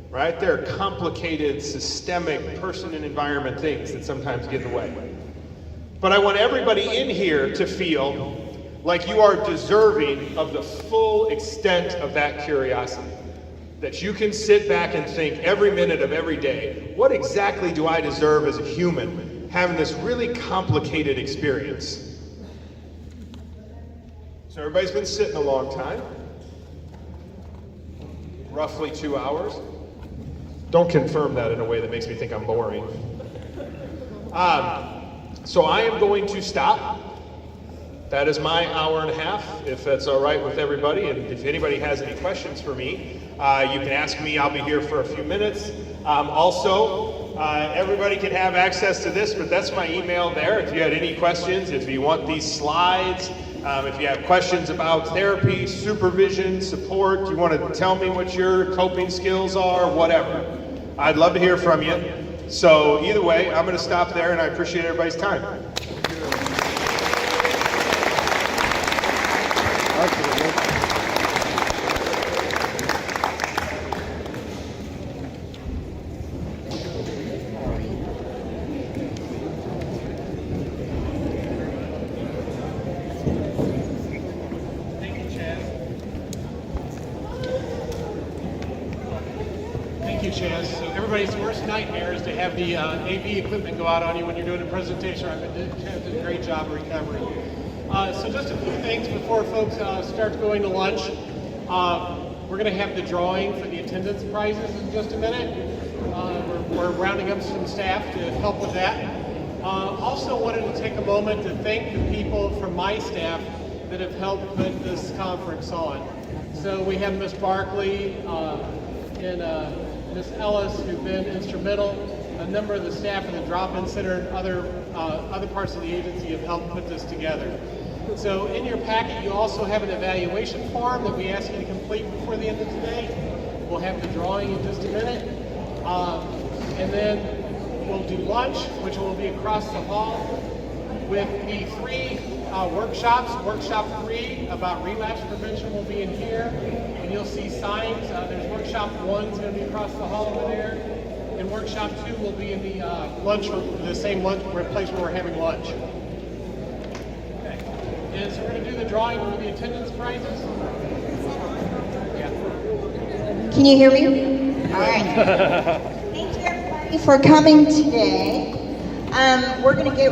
right? There are complicated, systemic, person and environment things that sometimes get in the way. But I want everybody in here to feel like you are deserving of the full extent of that curiosity. That you can sit back and think every minute of every day, what exactly do I deserve as a human having this really complicated experience? So everybody's been sitting a long time, roughly 2 hours. Don't confirm that in a way that makes me think I'm boring. So I am going to stop. That is my hour and a half, if that's all right with everybody. And if anybody has any questions for me, you can ask me. I'll be here for a few minutes. Everybody can have access to this, but that's my email there. If you had any questions, if you want these slides, if you have questions about therapy, supervision, support, you want to tell me what your coping skills are, whatever. I'd love to hear from you. So either way, I'm going to stop there, and I appreciate everybody's time. Chaz. So everybody's worst nightmare is to have the AV equipment go out on you when you're doing a presentation. Chaz did a great job of recovering. So just a few things before folks start going to lunch. We're going to have the drawing for the attendance prizes in just a minute. We're rounding up some staff to help with that. Also wanted to take a moment to thank the people from my staff that have helped put this conference on. So we have Ms. Barkley and Ms. Ellis, who've been instrumental. A number of the staff in the drop-in center and other parts of the agency have helped put this together. So in your packet, you also have an evaluation form that we ask you to complete before the end of today. We'll have the drawing in just a minute. And then we'll do lunch, which will be across the hall with the 3 workshops. Workshop 3 about relapse prevention will be in here. And you'll see signs. There's workshop 1 is going to be across the hall over there. And workshop 2 will be in the lunchroom, the same place where we're having lunch. Okay. And so we're going to do the drawing for the attendance prizes. Can you hear me? All right. Thank you everybody for coming today. We're going to get